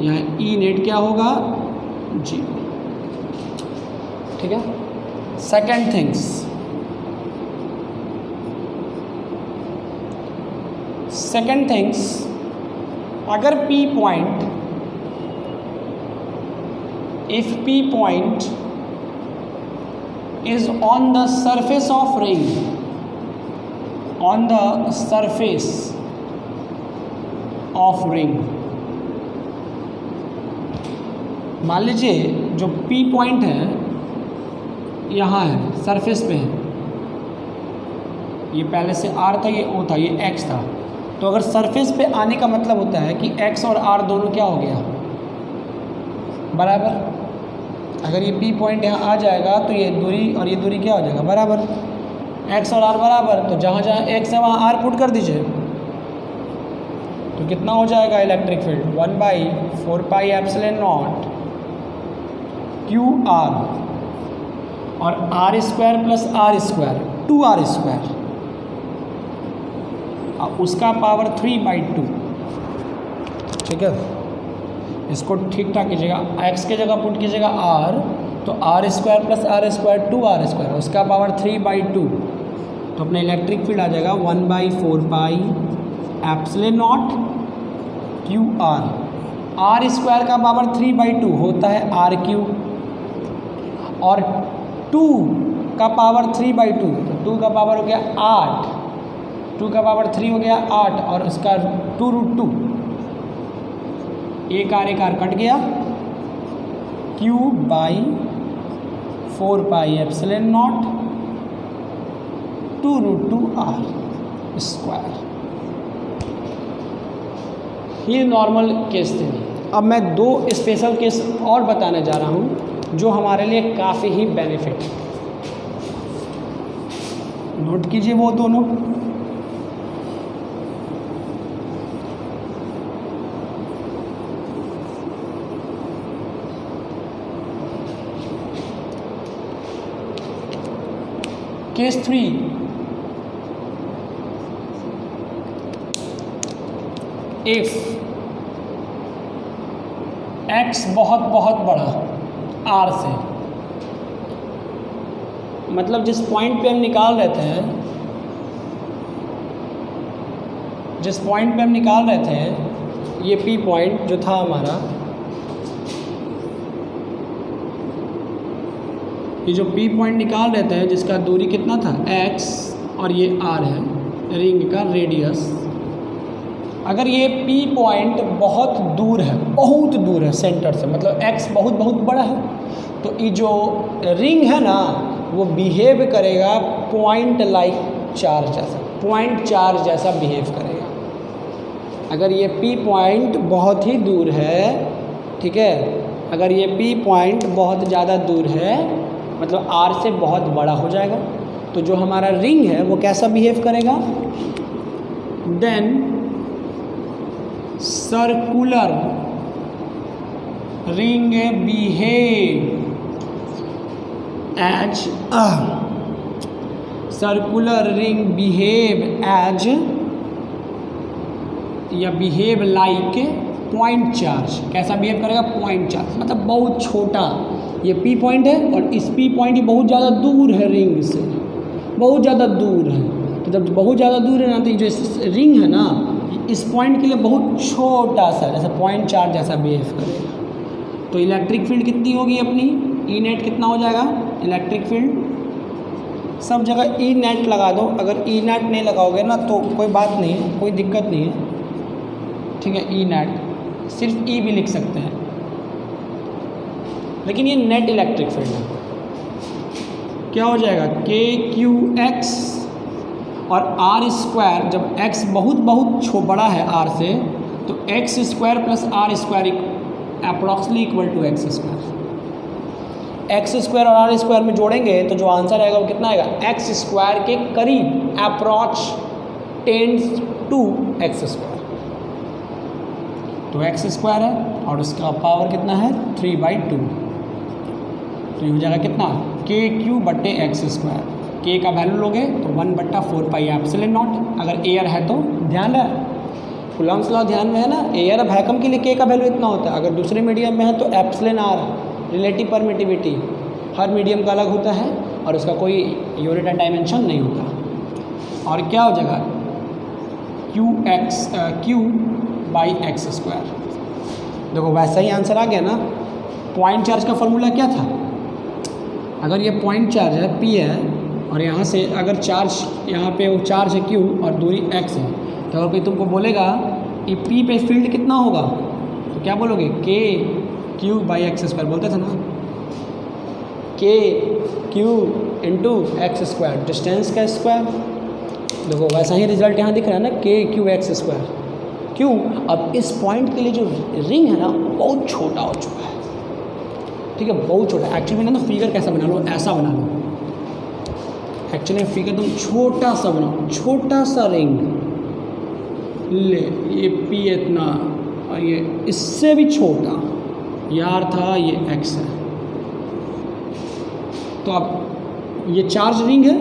यहाँ E नेट क्या होगा, 0। ठीक है, सेकेंड थिंग्स, अगर P point, if P point is on the surface of ring, on the surface of ring. मान लीजिए जो P पॉइंट है यहाँ है, सरफेस पे है, ये पहले से R था, ये O था, ये X था। तो अगर सरफेस पे आने का मतलब होता है कि X और R दोनों क्या हो गया, बराबर। अगर ये P पॉइंट यहाँ आ जाएगा तो ये दूरी और ये दूरी क्या हो जाएगा, बराबर। X और R बराबर, तो जहाँ जहाँ X है वहाँ R पुट कर दीजिए। तो कितना हो जाएगा इलेक्ट्रिक फील्ड, 1/4πε0 QR और R square plus R square 2R², और उसका पावर 3/2। ठीक है, इसको ठीक ठाक कीजिएगा, x के जगह पुट कीजिएगा r, तो R² प्लस R² 2R², उसका पावर 3/2। तो अपने इलेक्ट्रिक फील्ड आ जाएगा 1/4πε0 QR। R² का पावर 3/2 होता है R³ और 2 का पावर 3/2, तो 2 का पावर हो गया 8, 2 का पावर 3 हो गया 8, और उसका 2√2, एक आर कट गया, Q/4πε0 2√2R²। ये नॉर्मल केस थे। अब मैं 2 स्पेशल केस और बताने जा रहा हूँ जो हमारे लिए काफ़ी ही बेनिफिट है। नोट कीजिए वो दोनों। केस 3, इफ x बहुत बहुत बड़ा r से, मतलब जिस पॉइंट पे हम निकाल रहे थे, ये P पॉइंट जो था हमारा, ये जो P पॉइंट निकाल रहे थे जिसका दूरी कितना था x और ये r है, रिंग का रेडियस। अगर ये P पॉइंट बहुत दूर है सेंटर से, मतलब x बहुत बहुत बड़ा है, तो ये जो रिंग है ना वो बिहेव करेगा पॉइंट लाइक चार्ज जैसा, पॉइंट चार्ज जैसा बिहेव करेगा। अगर ये P पॉइंट बहुत ही दूर है, ठीक है, अगर ये P पॉइंट बहुत ज़्यादा दूर है, मतलब R से बहुत बड़ा हो जाएगा, तो जो हमारा रिंग है वो कैसा बिहेव करेगा, then circular ring behave as या बिहेव लाइक पॉइंट चार्ज। कैसा बिहेव करेगा, पॉइंट चार्ज, मतलब बहुत छोटा। ये P पॉइंट है और इस P पॉइंट ही बहुत ज़्यादा दूर है रिंग से, बहुत ज़्यादा दूर है। तो जब बहुत ज़्यादा दूर है ना, तो जो रिंग है ना इस पॉइंट के लिए बहुत छोटा सा, जैसा पॉइंट चार्ज जैसा बिहेव करेगा। तो इलेक्ट्रिक फील्ड कितनी होगी अपनी, ई नेट कितना हो जाएगा, इलेक्ट्रिक फील्ड सब जगह ई नेट लगा दो। अगर ई नेट नहीं लगाओगे ना तो कोई बात नहीं है, कोई दिक्कत नहीं है, ठीक है। ई नेट सिर्फ ई भी लिख सकते हैं, लेकिन ये नेट इलेक्ट्रिक फील्ड है। क्या हो जाएगा, KQX और R², जब x बहुत बहुत बड़ा है R से, तो x² plus R² अप्रॉक्सली equal to x²। x² और R² में जोड़ेंगे तो जो आंसर आएगा वो कितना आएगा, x² के करीब, अप्रॉच टेंड्स टू x²। तो x² है और उसका पावर कितना है 3/2, तो ये हो जाएगा कितना, KQ/x²। K का वैल्यू लोगे तो 1/4πε0। अगर एयर है तो ध्यान है, कूलम्ब्स लॉ ध्यान में है ना, एयर वैक्यूम के लिए K का वैल्यू इतना होता है। अगर दूसरे मीडियम में है तो εr, रिलेटिव परमिटिविटी, हर मीडियम का अलग होता है और उसका कोई यूनिट एंड डायमेंशन नहीं होता। और क्या हो जाएगा, Q/x²। देखो वैसा ही आंसर आ गया ना। पॉइंट चार्ज का फॉर्मूला क्या था, अगर ये पॉइंट चार्ज है P है और यहाँ से अगर चार्ज यहाँ पे वो चार्ज है Q और दूरी x है, तो अगर कोई तुमको बोलेगा ये P पे फील्ड कितना होगा, तो क्या बोलोगे, के क्यू बाई एक्स स्क्वायर बोलते थे ना, के Q into x square, distance का स्क्वायर। देखो वैसा ही रिजल्ट यहाँ दिख रहा है ना, के क्यू एक्स स्क्वायर। क्यों, अब इस पॉइंट के लिए जो रिंग है ना बहुत छोटा हो चुका है, ठीक है, बहुत छोटा। एक्चुअली मैंने ना फिगर कैसा बना लो, ऐसा बना लो, एक्चुअली फिगर तुम छोटा सा बनाओ, छोटा सा रिंग ले, ये पी इतना और ये इससे भी छोटा, यार था ये एक्स है। तो अब ये चार्ज रिंग है,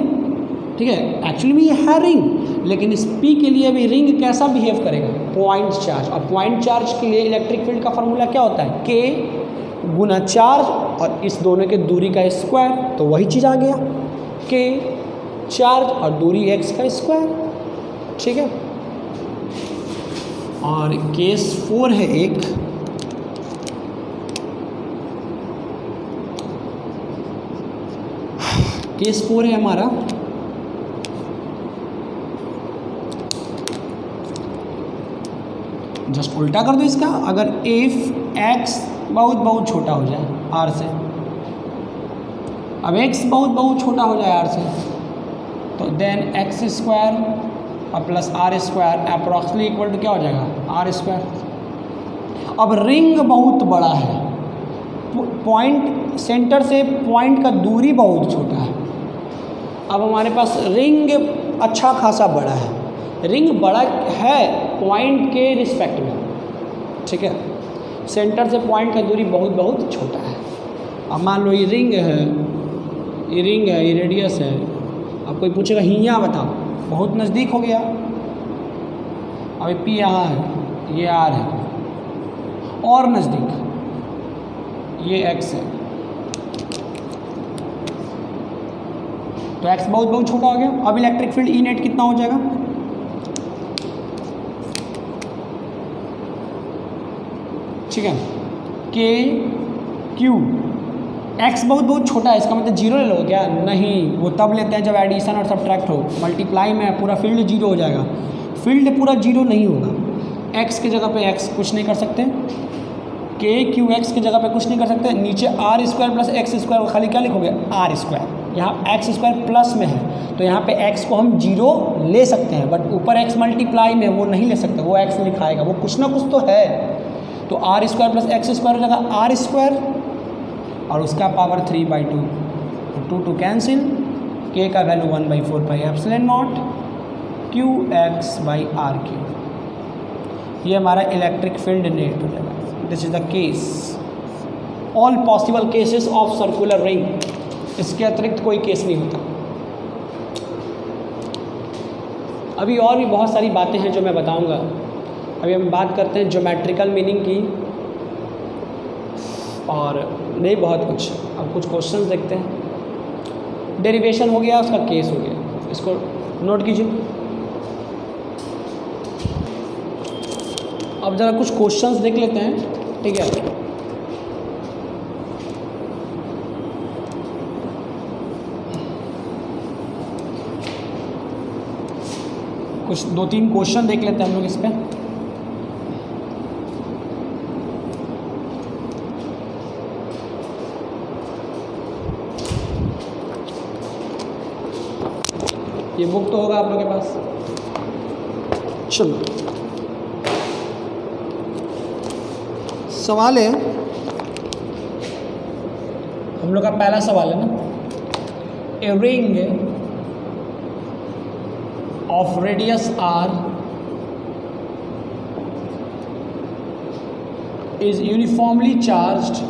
ठीक है, एक्चुअली में ये है रिंग, लेकिन इस पी के लिए भी रिंग कैसा बिहेव करेगा, पॉइंट चार्ज। और पॉइंट चार्ज के लिए इलेक्ट्रिक फील्ड का फॉर्मूला क्या होता है, के गुना चार्ज और इस दोनों के दूरी का स्क्वायर, तो वही चीज़ आ गया, के चार्ज और दूरी एक्स का स्क्वायर, ठीक है। और केस 4 है एक, केस 4 है हमारा, जस्ट उल्टा कर दो इसका, अगर इफ एक्स बहुत छोटा हो जाए आर से, अब एक्स बहुत छोटा हो जाए आर से, तो देन एक्स स्क्वायर और plus r square approximately equal to क्या हो जाएगा, आर स्क्वायर। अब रिंग बहुत बड़ा है, पॉइंट सेंटर से पॉइंट का दूरी बहुत छोटा है। अब हमारे पास रिंग अच्छा खासा बड़ा है, रिंग बड़ा है पॉइंट के रिस्पेक्ट में, ठीक है, सेंटर से पॉइंट का दूरी बहुत छोटा है। अब मान लो ये रिंग है, ये रेडियस है, अब कोई पूछेगा हियाँ बताओ, बहुत नज़दीक हो गया। अभी पी यहाँ है, ये आर है, और नज़दीक ये एक्स है, तो एक्स बहुत छोटा हो गया। अब इलेक्ट्रिक फील्ड ई नेट कितना हो जाएगा, ठीक है, के क्यू, एक्स बहुत छोटा है, इसका मतलब जीरो ले लो क्या, नहीं, वो तब लेते हैं जब एडिशन और सब्ट्रैक्ट हो, मल्टीप्लाई में पूरा फील्ड जीरो हो जाएगा, फील्ड पूरा जीरो नहीं होगा। एक्स की जगह पे एक्स कुछ नहीं कर सकते, के क्यू एक्स की जगह पे कुछ नहीं कर सकते, नीचे r square plus x square, खाली क्या लिखोगे, आर स्क्वायर। यहाँ एक्स स्क्वायर प्लस में है तो यहाँ पे एक्स को हम जीरो ले सकते हैं, बट ऊपर एक्स मल्टीप्लाई में वो नहीं ले सकते, वो एक्स लिखाएगा, वो कुछ ना कुछ तो है। तो r square plus x square हो जाएगा आर स्क्वायर और उसका पावर 3/2, तो 2 कैंसिल, के का value 1/4 pi epsilon naught q x by r q. ये हमारा इलेक्ट्रिक फील्ड नेट हो जाएगा। This is the case, all possible cases of circular ring, इसके अतिरिक्त कोई केस नहीं होता। अभी और भी बहुत सारी बातें हैं जो मैं बताऊंगा। अभी हम बात करते हैं ज्योमेट्रिकल मीनिंग की, और नहीं बहुत कुछ। अब कुछ क्वेश्चंस देखते हैं। डेरिवेशन हो गया, उसका केस हो गया, इसको नोट कीजिए। अब ज़रा कुछ क्वेश्चंस देख लेते हैं, ठीक है। कुछ 2-3 क्वेश्चन देख लेते हैं हम लोग इस पर। ये बुक तो होगा आप लोगों के पास, चलो सवाल है हम लोग का। पहला सवाल है ना, a ring of radius r is uniformly charged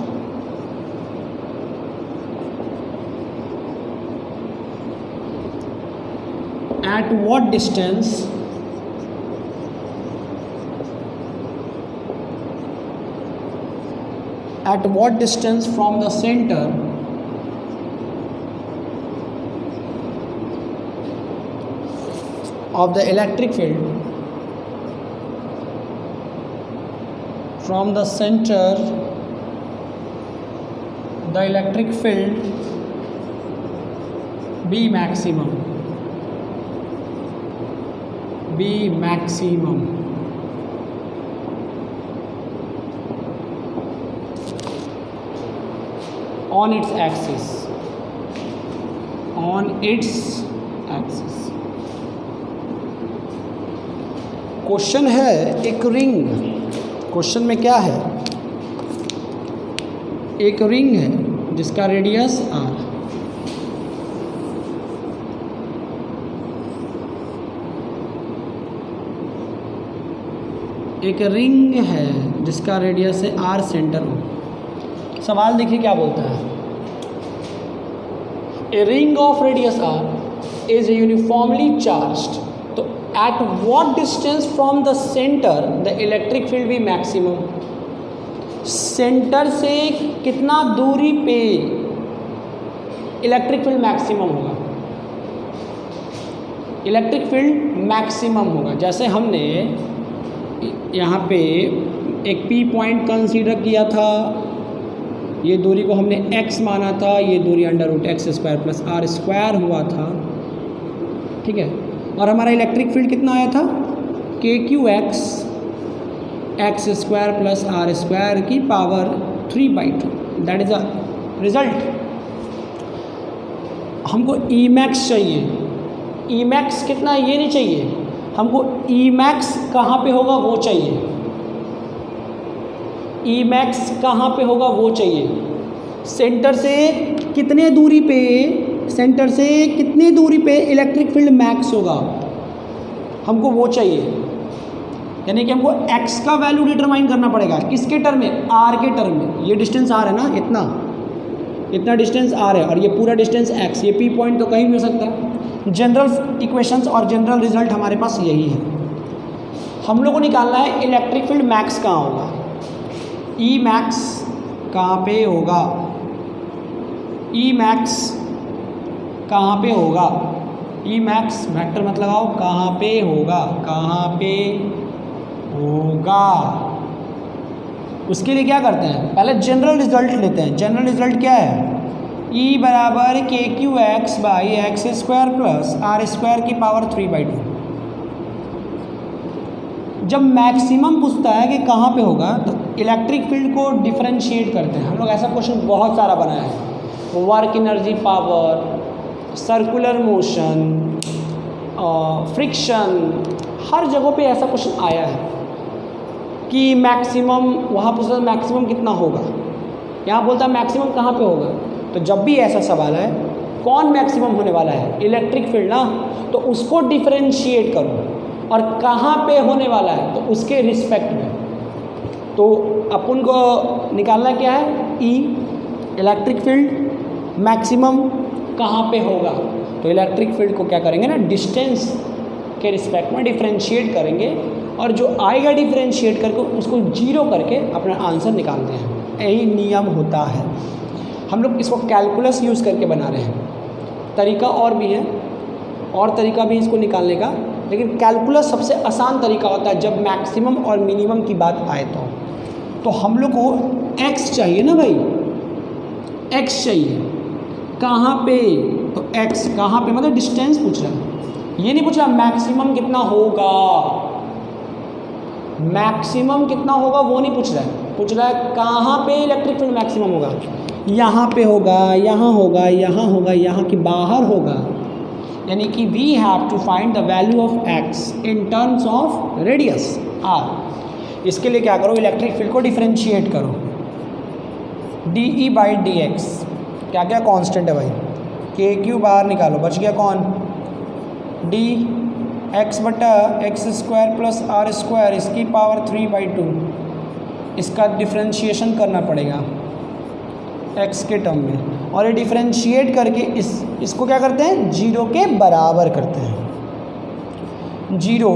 at what distance from the center of the electric field, from the center the electric field be maximum, on its axis, on its axis. Question है एक ring, question में क्या है, एक ring है जिसका radius r, एक ring है जिसका रेडियस है r सेंटर हो। सवाल देखिए क्या बोलता है, A ring of radius r is uniformly charged, तो at what distance from the centre the electric field be maximum. Centre से कितना दूरी पे इलेक्ट्रिक फील्ड मैक्सिमम होगा, इलेक्ट्रिक फील्ड मैक्सिमम होगा। जैसे हमने यहाँ पे एक P पॉइंट कंसीडर किया था, ये दूरी को हमने x माना था, ये दूरी √x² प्लस r² हुआ था, ठीक है। और हमारा इलेक्ट्रिक फील्ड कितना आया था, kqx x² प्लस r² की power 3/2, that is a result. हमको Emax चाहिए, Emax कितना है ये नहीं चाहिए, हमको Emax कहाँ पे होगा वो चाहिए, Emax कहाँ पे होगा वो चाहिए। सेंटर से कितने दूरी पे, सेंटर से कितनी दूरी पे इलेक्ट्रिक फील्ड मैक्स होगा, हमको वो चाहिए। यानी कि हमको x का वैल्यू डिटरमाइन करना पड़ेगा, किसके टर्म में, r के टर्म में। ये डिस्टेंस r है ना, इतना डिस्टेंस r है, और ये पूरा डिस्टेंस x, ये P पॉइंट तो कहीं भी हो सकता है। जनरल इक्वेशंस और जनरल रिजल्ट हमारे पास यही है। हम लोग को निकालना है इलेक्ट्रिक फील्ड मैक्स कहाँ होगा, Emax कहाँ पे होगा, Emax कहाँ पे होगा, Emax वेक्टर मत लगाओ, कहाँ पे होगा, कहाँ पे होगा। उसके लिए क्या करते हैं, पहले जनरल रिजल्ट लेते हैं। जनरल रिजल्ट क्या है, E बराबर kqx by x² plus r² की पावर 3/2। जब मैक्सिमम पूछता है कि कहाँ पे होगा, तो इलेक्ट्रिक फील्ड को डिफरेंशिएट करते हैं। हम लोग ऐसा क्वेश्चन बहुत सारा बनाया है, work energy, power, circular motion, friction, हर जगह पे ऐसा क्वेश्चन आया है कि मैक्सिमम, वहाँ पूछता है मैक्सिमम कितना होगा, यहाँ बोलता है मैक्सिमम कहाँ पे होगा। तो जब भी ऐसा सवाल है, कौन मैक्सिमम होने वाला है, इलेक्ट्रिक फील्ड ना, तो उसको डिफरेंशिएट करो, और कहाँ पे होने वाला है तो उसके रिस्पेक्ट में। तो अपन को निकालना क्या है, ई इलेक्ट्रिक फील्ड मैक्सिमम कहाँ पे होगा। तो इलेक्ट्रिक फील्ड को क्या करेंगे ना, डिस्टेंस के रिस्पेक्ट में डिफरेंशिएट करेंगे, और जो आएगा डिफरेंशिएट करके उसको जीरो करके अपना आंसर निकालते हैं। यही नियम होता है। हम लोग इसको कैलकुलस यूज़ करके बना रहे हैं। तरीका और भी है, और तरीका भी इसको निकालने का, लेकिन कैलकुलस सबसे आसान तरीका होता है जब मैक्सिमम और मिनिमम की बात आए। तो हम लोग को x चाहिए ना भाई, x चाहिए कहाँ पे, तो x कहाँ पे मतलब डिस्टेंस पूछ रहा है, ये नहीं पूछ रहा मैक्सिमम कितना होगा, मैक्सिमम कितना होगा वो नहीं पूछ रहा है, पूछ रहा है कहाँ पे इलेक्ट्रिक फील्ड मैक्सिमम होगा। यहाँ पे होगा, यहाँ होगा, यहाँ होगा, यहाँ के बाहर होगा। यानी कि we have to find the value of x in terms of radius r। इसके लिए क्या करो, इलेक्ट्रिक फील्ड को डिफरेंशिएट करो, dE/dx क्या क्या कांस्टेंट है भाई, kq बाहर निकालो, बच गया कौन, dx/x² प्लस r² इसकी पावर 3/2। इसका डिफरेंशिएशन करना पड़ेगा x के टर्म में, और ये डिफरेंशिएट करके इसको क्या करते हैं, जीरो के बराबर करते हैं, 0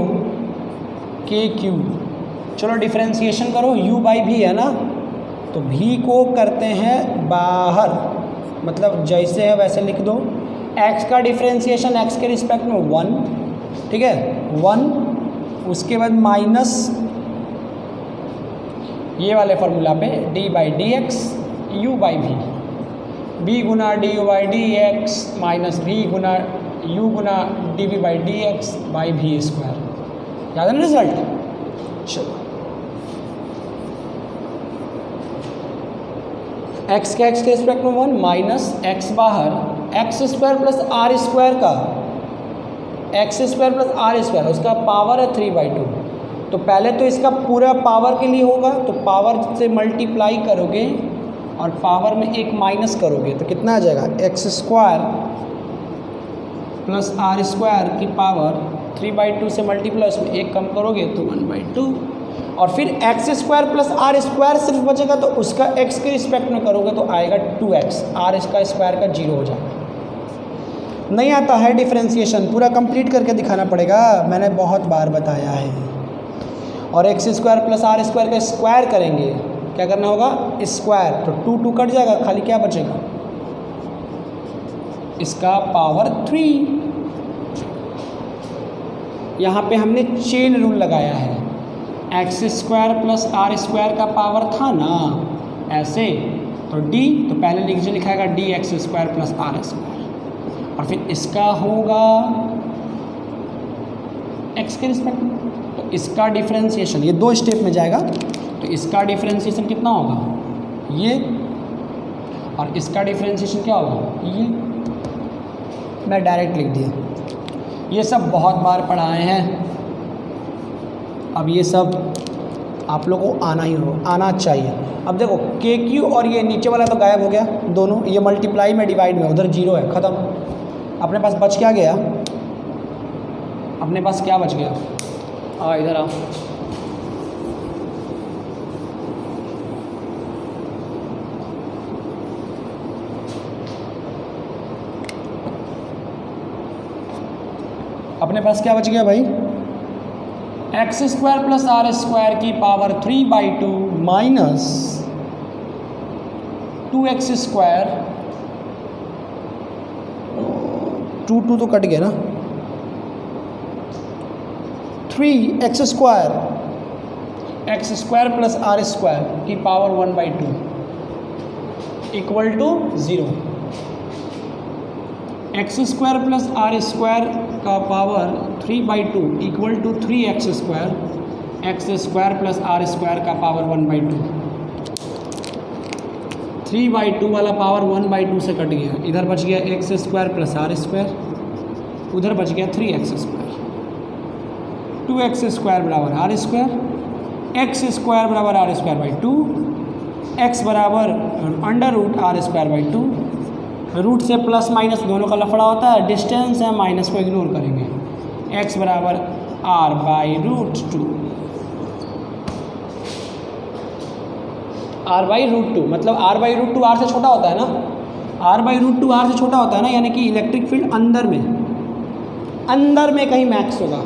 kq। चलो डिफरेंशिएशन करो, u/v है ना, तो v को करते हैं बाहर, मतलब जैसे है वैसे लिख दो। x का डिफरेंशिएशन x के रिस्पेक्ट में 1, ठीक है 1, उसके बाद माइनस ये वाले फार्मूला पे d/dx u/v, b Guna du/dx minus v Guna u Guna dv/dx by v²। याद है ना रिजल्ट। चलो एक्स के रिस्पेक्ट में 1 माइनस एक्स बाहर x square plus r square का x square plus r square उसका पावर है 3/2। तो पहले तो इसका पूरा पावर के लिए होगा, तो पावर से मल्टीप्लाई करोगे और पावर में एक माइनस करोगे तो कितना आ जाएगा, x square plus r square की पावर 3/2 से मल्टीप्लाई उसमें एक कम करोगे तो 1/2, और फिर x square plus r square सिर्फ बचेगा तो उसका एक्स के रिस्पेक्ट में करोगे तो आएगा 2x, आर इसका स्क्वायर का 0 हो जाएगा। नहीं आता है डिफ्रेंशिएशन, पूरा कंप्लीट करके दिखाना पड़ेगा, मैंने बहुत बार बताया है। और x square plus r square का स्क्वायर करेंगे, क्या करना होगा, स्क्वायर, तो 2 कट जाएगा, खाली क्या बचेगा, इसका पावर 3। यहाँ पे हमने चेन रूल लगाया है, x square plus r square का पावर था ना ऐसे, तो डी, तो पहले नीचे लिखाएगा d x square plus r square, और फिर इसका होगा एक्स के रिस्पेक्ट में, तो इसका डिफरेंशिएशन ये 2 स्टेप में जाएगा, तो इसका डिफरेंशिएशन कितना होगा, ये, और इसका डिफरेंशिएशन क्या होगा, ये। मैं डायरेक्ट लिख दिया, ये सब बहुत बार पढ़ाए हैं। अब ये सब आप लोगों को आना चाहिए। अब देखो के क्यू और ये नीचे वाला तो गायब हो गया दोनों, ये मल्टीप्लाई में डिवाइड में, उधर 0 है, ख़त्म। अपने पास बच क्या गया, अपने पास क्या बच गया, इधर आओ, अपने पास क्या बच गया भाई, x square plus r square की पावर 3/2 माइनस 2x स्क्वायर, 2 तो कट गया ना, 3x square plus r square की power 1/2 equal to 0। X square plus r square का power 3/2 equal to 3x square, x square plus r square का power 1/2। 3/2 वाला power 1/2 से cut गया, इधर बच गया x square plus r square, उधर बच गया 3x स्क्वायर, 2x स्क्वायर बराबर आर स्क्वायर, एक्स स्क्वायर बराबर आर स्क्वायर बाई 2, एक्स बराबर under root r square by 2। Root से प्लस माइनस दोनों का लफड़ा होता है, डिस्टेंस है, माइनस को इग्नोर करेंगे, x बराबर r by root 2, r by root 2, मतलब r बाई रूट 2 r से छोटा होता है ना, r बाई रूट 2 r से छोटा होता है ना, यानी कि इलेक्ट्रिक फील्ड अंदर में कहीं मैक्स होगा,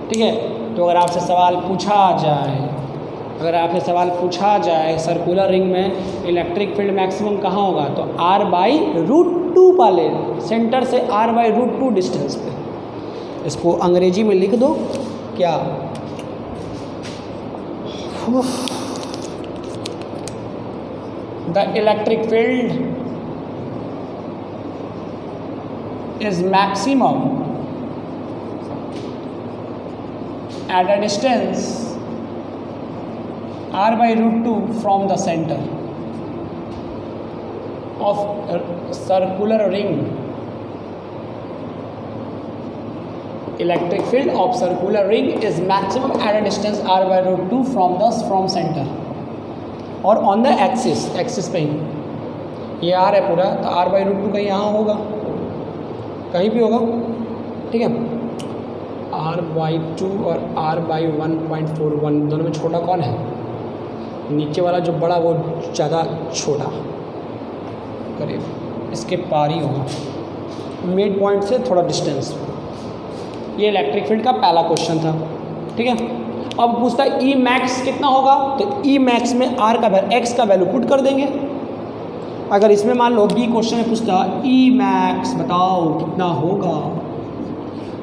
ठीक है। तो अगर आपसे सवाल पूछा जाए सर्कुलर रिंग में इलेक्ट्रिक फील्ड मैक्सिमम कहाँ होगा, तो r बाई रूट 2 वाले सेंटर से r बाई रूट 2 डिस्टेंस पे। इसको अंग्रेजी में लिख दो, क्या, the electric field is maximum at a distance r by root 2 from the center of a circular ring. Electric field of circular ring is maximum at a distance r by root 2 from center और on the axis पे ही ये r है पूरा, तो r by root 2 कहीं यहाँ होगा, कहीं भी होगा, ठीक है। r बाई 2 और r बाई 1.41 दोनों में छोटा कौन है, नीचे वाला जो बड़ा वो ज़्यादा छोटा, करीब इसके पार ही होगा, मिड पॉइंट से थोड़ा डिस्टेंस। ये इलेक्ट्रिक फील्ड का पहला क्वेश्चन था, ठीक है। अब पूछता है ई मैक्स कितना होगा, तो ई मैक्स में r का एक्स का वैल्यू पुट कर देंगे। अगर इसमें मान लो बी क्वेश्चन में पूछता ई मैक्स बताओ कितना होगा,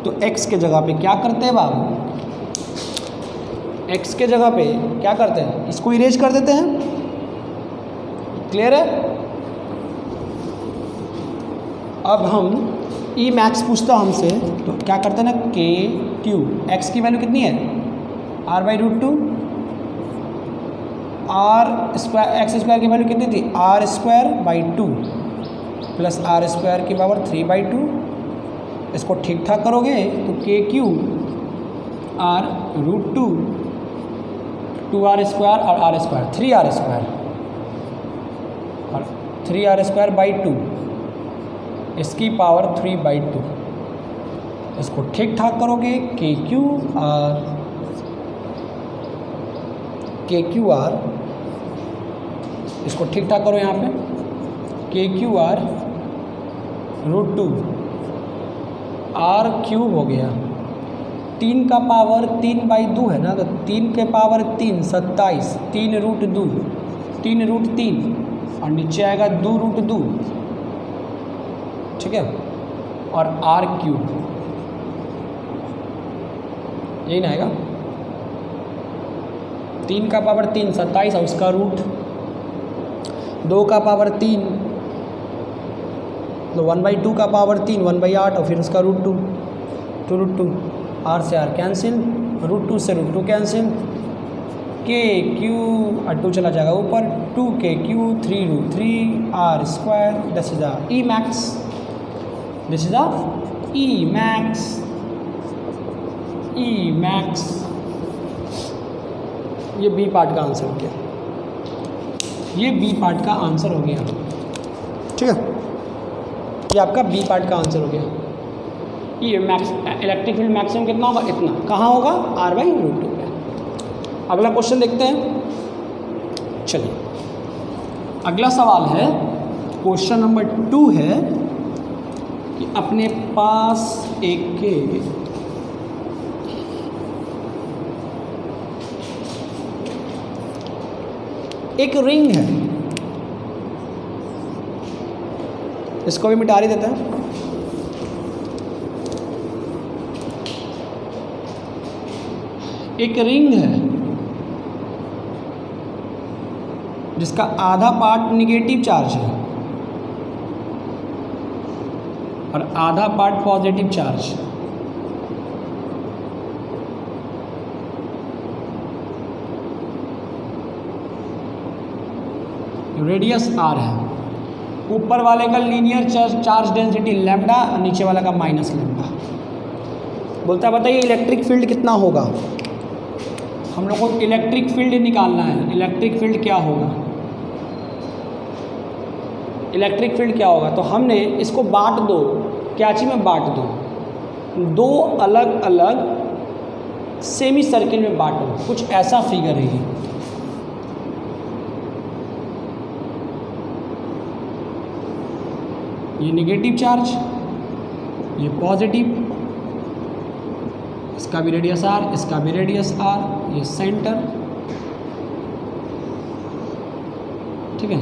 तो x के जगह पे क्या करते हैं बाबू, x के जगह पे क्या करते हैं, इसको इरेज कर देते हैं, क्लियर है। अब हम ई मैक्स पूछता हमसे, तो क्या करते हैं ना, के क्यू, x की वैल्यू कितनी है, r by root 2, r square x square की वैल्यू कितनी थी r square by 2 plus r square की पावर 3/2। इसको ठीक ठाक करोगे तो k q r √2 2r square और आर स्क्वायर 3r स्क्वायर और 3r स्क्वायर बाई 2 इसकी पावर 3/2। इसको ठीक ठाक करोगे के क्यू आर इसको ठीक ठाक करो यहाँ पे के क्यू आर √2 आर क्यूब हो गया 3 का पावर 3/2 है ना, तो 3 के पावर 3 27 3√2 3√3 और नीचे आएगा 2√2 ठीक है और आर क्यूब यही ना आएगा 3 का पावर 3 27 और उसका रूट 2 का पावर 3 तो 1/2 का पावर 3 1/8 और फिर उसका √2 2√2 आर से आर कैंसिल √2 से √2 कैंसिल के क्यू और 2 चला जाएगा ऊपर 2 k q 3√3 r square this is our E max this is our E max ये बी पार्ट का आंसर हो गया, ये बी पार्ट का आंसर हो गया ठीक है, ये आपका बी पार्ट का आंसर हो गया। ये मैक्स इलेक्ट्रिक फील्ड मैक्सिमम कितना होगा इतना, कहाँ होगा r/√2 पे। अगला क्वेश्चन देखते हैं। चलिए अगला सवाल है क्वेश्चन नंबर 2 है कि अपने पास एक रिंग है, इसको भी मिटा ही देते हैं। एक रिंग है जिसका आधा पार्ट निगेटिव चार्ज है और आधा part positive charge. Radius r है, ऊपर वाले का लीनियर चार्ज डेंसिटी लैम्डा और नीचे वाला का माइनस लैम्डा। बोलता है बताइए इलेक्ट्रिक फील्ड कितना होगा। हम लोग को इलेक्ट्रिक फील्ड निकालना है। इलेक्ट्रिक फील्ड क्या होगा, इलेक्ट्रिक फील्ड क्या होगा, तो हमने इसको बांट दो, क्या चीज़ में बांट दो, दो अलग अलग सेमी सर्किल में बांटो। कुछ ऐसा फिगर है ये नेगेटिव चार्ज, ये पॉजिटिव, इसका भी रेडियस r, इसका भी रेडियस r, ये सेंटर ठीक है।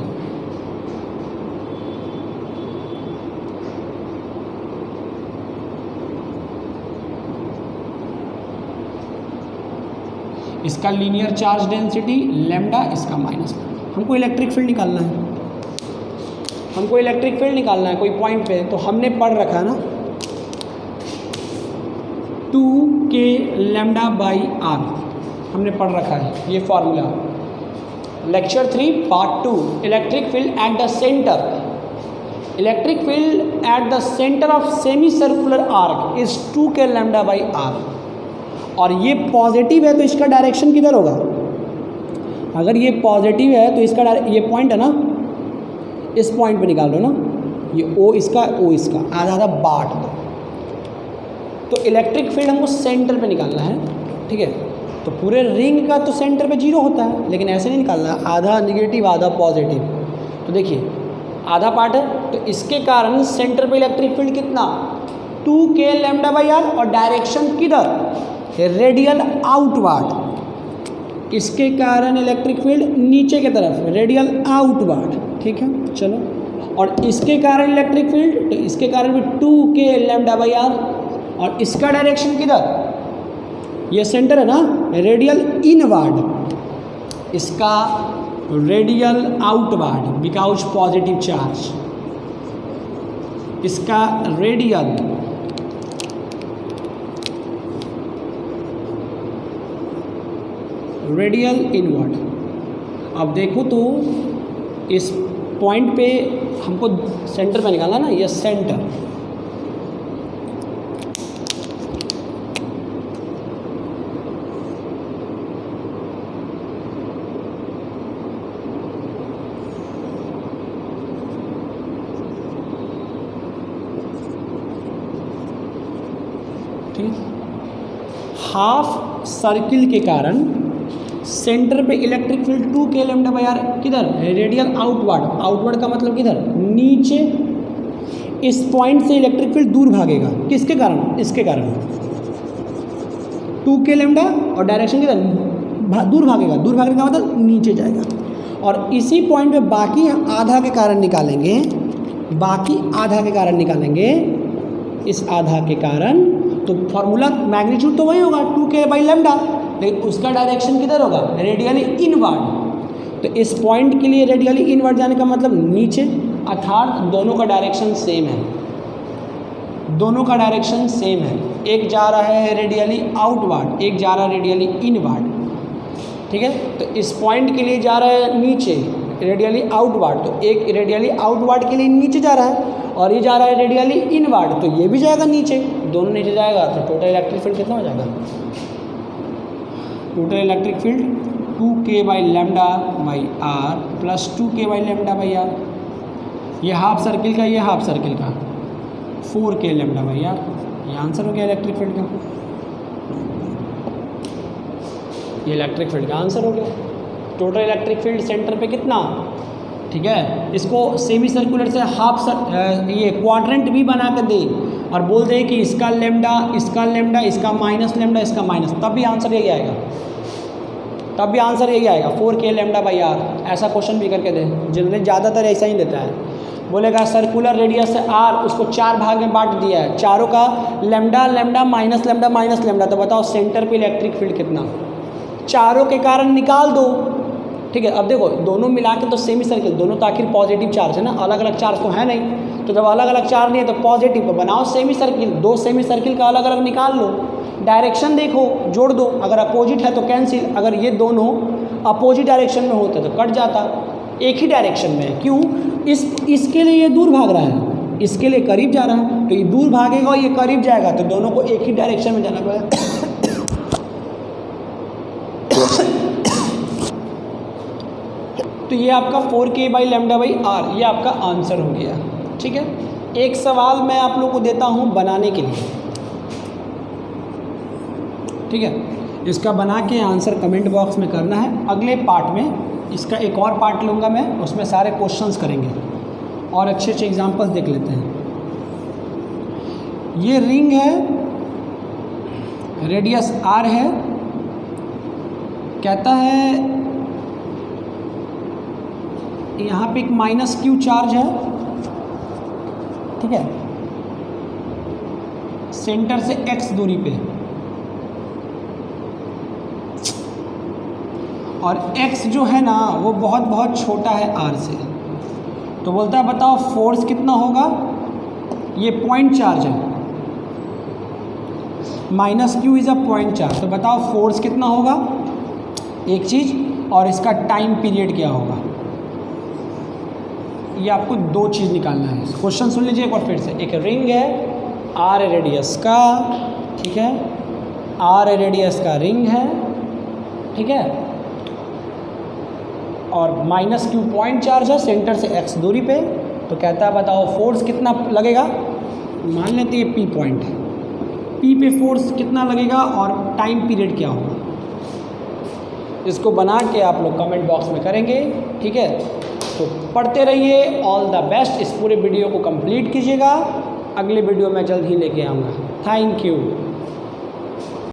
इसका लीनियर चार्ज डेंसिटी लैम्डा, इसका माइनस लैम्डा। हमको इलेक्ट्रिक फील्ड निकालना है, हमको इलेक्ट्रिक फील्ड निकालना है कोई पॉइंट पे। तो हमने पढ़ रखा है ना 2k λ/r, हमने पढ़ रखा है ये formula. Lecture 3 part 2 electric field at the centre. Electric field at the centre of semi circular arc is 2k λ/r। और ये पॉजिटिव है तो इसका डायरेक्शन किधर होगा, अगर ये पॉजिटिव है तो इसका ये पॉइंट है ना, इस पॉइंट पे निकाल लो ना, ये O इसका O इसका आधा आधा बांट दो। तो इलेक्ट्रिक फील्ड हमको सेंटर पे निकालना है ठीक है। तो पूरे रिंग का तो सेंटर पे 0 होता है, लेकिन ऐसे नहीं निकालना, आधा निगेटिव आधा पॉजिटिव। तो देखिए आधा पार्ट है तो इसके कारण सेंटर पे इलेक्ट्रिक फील्ड कितना 2k λ/r और डायरेक्शन किधर रेडियल आउटवर्ड। इसके कारण इलेक्ट्रिक फील्ड नीचे की तरफ रेडियल आउटवर्ड ठीक है। चलो और इसके कारण इलेक्ट्रिक फील्ड, तो इसके कारण भी 2k λ/r और इसका डायरेक्शन किधर, ये सेंटर है ना रेडियल इनवर्ड, इसका radial outward because positive charge, इसका रेडियल इनवर्ड। अब देखो तो इस पॉइंट पे हमको सेंटर पे निकालना ना, ये सेंटर, हाफ सर्किल के कारण सेंटर पे electric field 2k lambda by r किधर, रेडियल आउटवर्ड, आउटवर्ड का मतलब किधर, नीचे। इस पॉइंट से इलेक्ट्रिक फील्ड दूर भागेगा, किसके कारण, इसके कारण 2k लैम्डा, और डायरेक्शन किधर, दूर भागेगा, दूर भागने का मतलब नीचे जाएगा। और इसी पॉइंट पे बाकी आधा के कारण निकालेंगे, बाकी आधा के कारण निकालेंगे, इस आधा के कारण, तो फॉर्मूला मैग्नीट्यूड तो वही होगा 2k बाई लैम्डा, लेकिन उसका डायरेक्शन किधर होगा, रेडियली इनवर्ड। तो इस पॉइंट के लिए रेडियली इनवर्ड जाने का मतलब नीचे, अर्थात दोनों का डायरेक्शन सेम है, दोनों का डायरेक्शन सेम है। एक जा रहा है रेडियली आउटवर्ड, एक जा रहा है रेडियली इनवर्ड, ठीक है। तो इस पॉइंट के लिए जा रहा है नीचे, रेडियली आउटवर्ड, तो एक रेडियली आउटवर्ड के लिए नीचे जा रहा है, और ये जा रहा है रेडियली इनवर्ड, तो ये भी जाएगा नीचे, दोनों नीचे जाएगा। तो टोटल इलेक्ट्रिक फील्ड कितना हो जाएगा, total electric field 2k by lambda by r plus 2k by lambda by r, ये हाफ सर्किल का, ये हाफ सर्किल का 4k लैम्डा बाई आर, ये आंसर हो गया इलेक्ट्रिक फील्ड का, ये इलेक्ट्रिक फील्ड का आंसर हो गया। टोटल इलेक्ट्रिक फील्ड सेंटर पे कितना, ठीक है। इसको सेमी सर्कुलर से हाफ ये क्वाड्रेंट भी बना कर दे और बोल दे कि इसका लेमडा, इसका लेमडा, इसका माइनस लेमडा, इसका माइनस, तब भी आंसर यही आएगा, तब भी आंसर यही आएगा 4k लैम्डा बाई आर। ऐसा क्वेश्चन भी करके दे, जनरली ज़्यादातर ऐसा ही देता है, बोलेगा सर्कुलर रेडियस है आर, उसको 4 भाग में बांट दिया है, चारों का lambda lambda minus lambda minus lambda, तो बताओ सेंटर पे इलेक्ट्रिक फील्ड कितना, चारों के कारण निकाल दो, ठीक है। अब देखो दोनों मिला के तो सेमी सर्किल, दोनों तो आखिर पॉजिटिव चार्ज है ना, अलग अलग चार्ज तो है नहीं, तो जब अलग अलग चार्ज नहीं है तो पॉजिटिव तो बनाओ सेमी सर्किल, दो सेमी सर्किल का अलग अलग निकाल लो, डायरेक्शन देखो जोड़ दो, अगर अपोजिट है तो कैंसिल, अगर ये दोनों अपोजिट डायरेक्शन में होते तो कट जाता, एक ही डायरेक्शन में है, क्यों, इसके लिए ये दूर भाग रहा है, इसके लिए करीब जा रहा है, तो ये दूर भागेगा और ये करीब जाएगा, तो दोनों को एक ही डायरेक्शन में जाना पड़ेगा। तो ये आपका 4k by lambda by r, ये आपका आंसर हो गया, ठीक है। एक सवाल मैं आप लोगों को देता हूँ बनाने के लिए, ठीक है। इसका बना के आंसर कमेंट बॉक्स में करना है। अगले पार्ट में इसका एक और पार्ट लूँगा मैं, उसमें सारे क्वेश्चंस करेंगे और अच्छे अच्छे एग्जांपल्स देख लेते हैं। ये रिंग है, रेडियस r है, कहता है यहाँ पे एक -q चार्ज है, ठीक है, सेंटर से x दूरी पे, और x जो है ना वो बहुत बहुत छोटा है r से, तो बोलता है बताओ फोर्स कितना होगा, ये पॉइंट चार्ज है, -q is a point charge, तो बताओ फोर्स कितना होगा एक चीज़, और इसका टाइम पीरियड क्या होगा। ये आपको दो चीज़ निकालना है। क्वेश्चन सुन लीजिए एक बार फिर से। एक रिंग है r रेडियस का, ठीक है, r रेडियस का रिंग है, ठीक है, और -q पॉइंट चार्ज है सेंटर से x दूरी पे, तो कहता है बताओ फोर्स कितना लगेगा, मान लेते हैं p पॉइंट है, p पे फोर्स कितना लगेगा और टाइम पीरियड क्या होगा। इसको बना के आप लोग कमेंट बॉक्स में करेंगे, ठीक है। तो पढ़ते रहिए, ऑल द बेस्ट। इस पूरे वीडियो को कंप्लीट कीजिएगा, अगले वीडियो में जल्द ही लेके आऊँगा। Thank you.